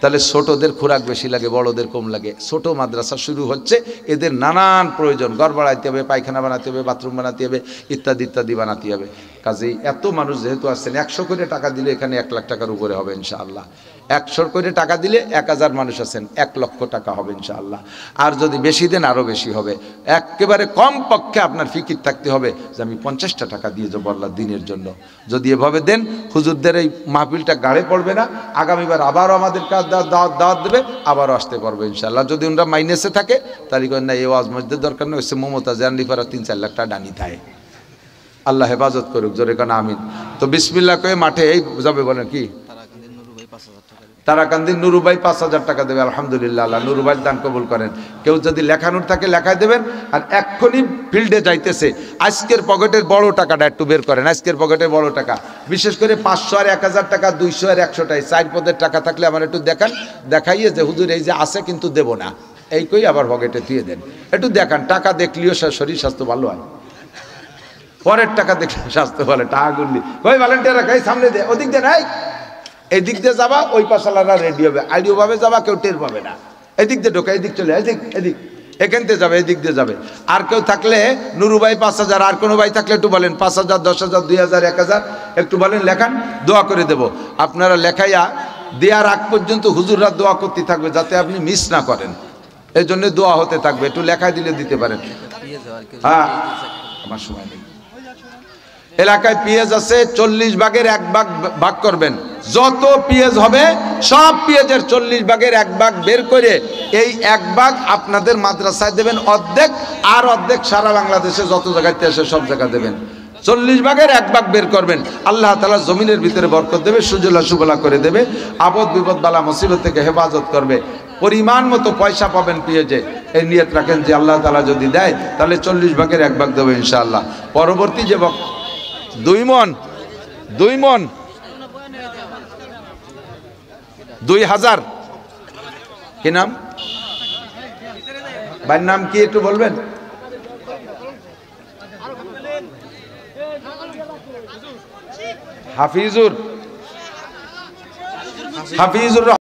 A: তাহলে ছোটদের খোরাক বেশি লাগে, বড়দের কম লাগে। ছোট মাদ্রাসা শুরু হচ্ছে, এদের নানান প্রয়োজন, ঘর বানাইতে হবে, পায়খানা বানাতে হবে, বাথরুম বানাতে হবে, ইত্যাদি ইত্যাদি বানাতে হবে। কাজেই এত মানুষ যেহেতু আসছেন, 100 করে টাকা দিলে এখানে 1 লাখ টাকার উপরে হবে ইনশাআল্লাহ। 100 করে টাকা দিলে 1000 মানুষ আছেন, 1 লক্ষ টাকা হবে ইনশাআল্লাহ। আর যদি বেশি দেন আরও বেশি হবে। একেবারে কম পক্ষে আপনার ফিকির থাকতে হবে যে আমি 50টা টাকা দিয়ে যাবো আল্লাহ দিনের জন্য। যদি এভাবে দেন, হুজুরদের এই মাহফিলটা গাড়ে পড়বে না, আগামীবার আবারও আমাদের দাওয়াত দেবে, আবারও আসতে পারবো ইনশাআল্লাহ। যদি ওনারা মাইনেসে থাকে তাহলে না, এই ওয়াজ মসজিদের দরকার নেই, হচ্ছে মমতা জানলিপারা 3-4 লাখ টাকা ডানি থাকে। আল্লাহ হেফাজত করুক, জোরে কানা আমিন। তো বিসমিল্লাহ কয়ে মাঠে এই যাবে, বলেন কি তারাকান্দির নুরু ভাই 5000 টাকা দেবে, আলহামদুলিল্লাহ, আল্লাহ নুরু ভাই দান কবুল করেন। কেউ যদি লেখানোর থাকে লেখায় দেবেন। আর এক্ষুনি ফিল্ডে যাইতেছে, আজকের পকেটের বড় টাকাটা একটু বের করেন, আজকের পকেটের বড় টাকা, বিশেষ করে 500 আর 1000 টাকা, 200 আর 100 টাকা, 4 পদের টাকা থাকলে আমার একটু দেখান, দেখাইয়ে যে হুজুর এই যে আছে কিন্তু দেব না, এই কই আবার পকেটে দিয়ে দেন, একটু দেখান। টাকা দেখলেও শরীর স্বাস্থ্য ভালো হয়, পরের টাকা দেখলে স্বাস্থ্য ভালো। টাকা গুনলি ওই ভলেন্টিয়ার রাখাই সামনে দে, ওদিক দিয়ে নাই, এই দিক দিয়ে যাবা, ওই পাশালারা রেডি হবে, আইডিও ভাবে যাবা, কেউ টের পাবে না। এদিক দিয়ে ঢোকা, এদিক চলে, এদিক এখান থেকে যাবে, এদিক দিয়ে যাবে। আর কেউ থাকলে নুরু ভাই 5000, আর কোনো ভাই থাকলে একটু বলেন 5000, 10000, 2000, 1000 একটু বলেন, লেখান, দোয়া করে দেব। আপনারা লেখাইয়া দেওয়ার আগ পর্যন্ত হুজুররা দোয়া করতে থাকবে, যাতে আপনি মিস না করেন, এই জন্য দোয়া হতে থাকবে। একটু লেখায় দিলে দিতে পারেন। হ্যাঁ, আমার সময় নেই। এলাকায় পেঁয়াজ আছে, 40 ভাগের 1 ভাগ করবেন। যত পেঁয়াজ হবে সব পেঁয়াজের 40 ভাগের 1 ভাগ বের করে এই 1 ভাগ আপনাদের মাদ্রাসায় দেবেন অর্ধেক, আর অর্ধেক সারা বাংলাদেশে যত জায়গাতে আছে সব জায়গা দেবেন। 40 ভাগের 1 ভাগ বের করবেন, আল্লাহ তাআলা জমিনের ভিতরে বরকত দেবে, সুজলা সুফলা করে দেবে, আপদ বিপদ বালা মুসিবত থেকে হেফাজত করবে। পরিমাণ মতো পয়সা পাবেন পেঁয়াজে, এই নিয়ত রাখেন যে আল্লাহ তাআলা যদি দেয় তাহলে 40 ভাগের 1 ভাগ দেবে ইনশাআল্লাহ। পরবর্তী যে 2 মণ 2000, কি নাম ভাইয়ের নাম কি একটু বলবেন? হাফিজুর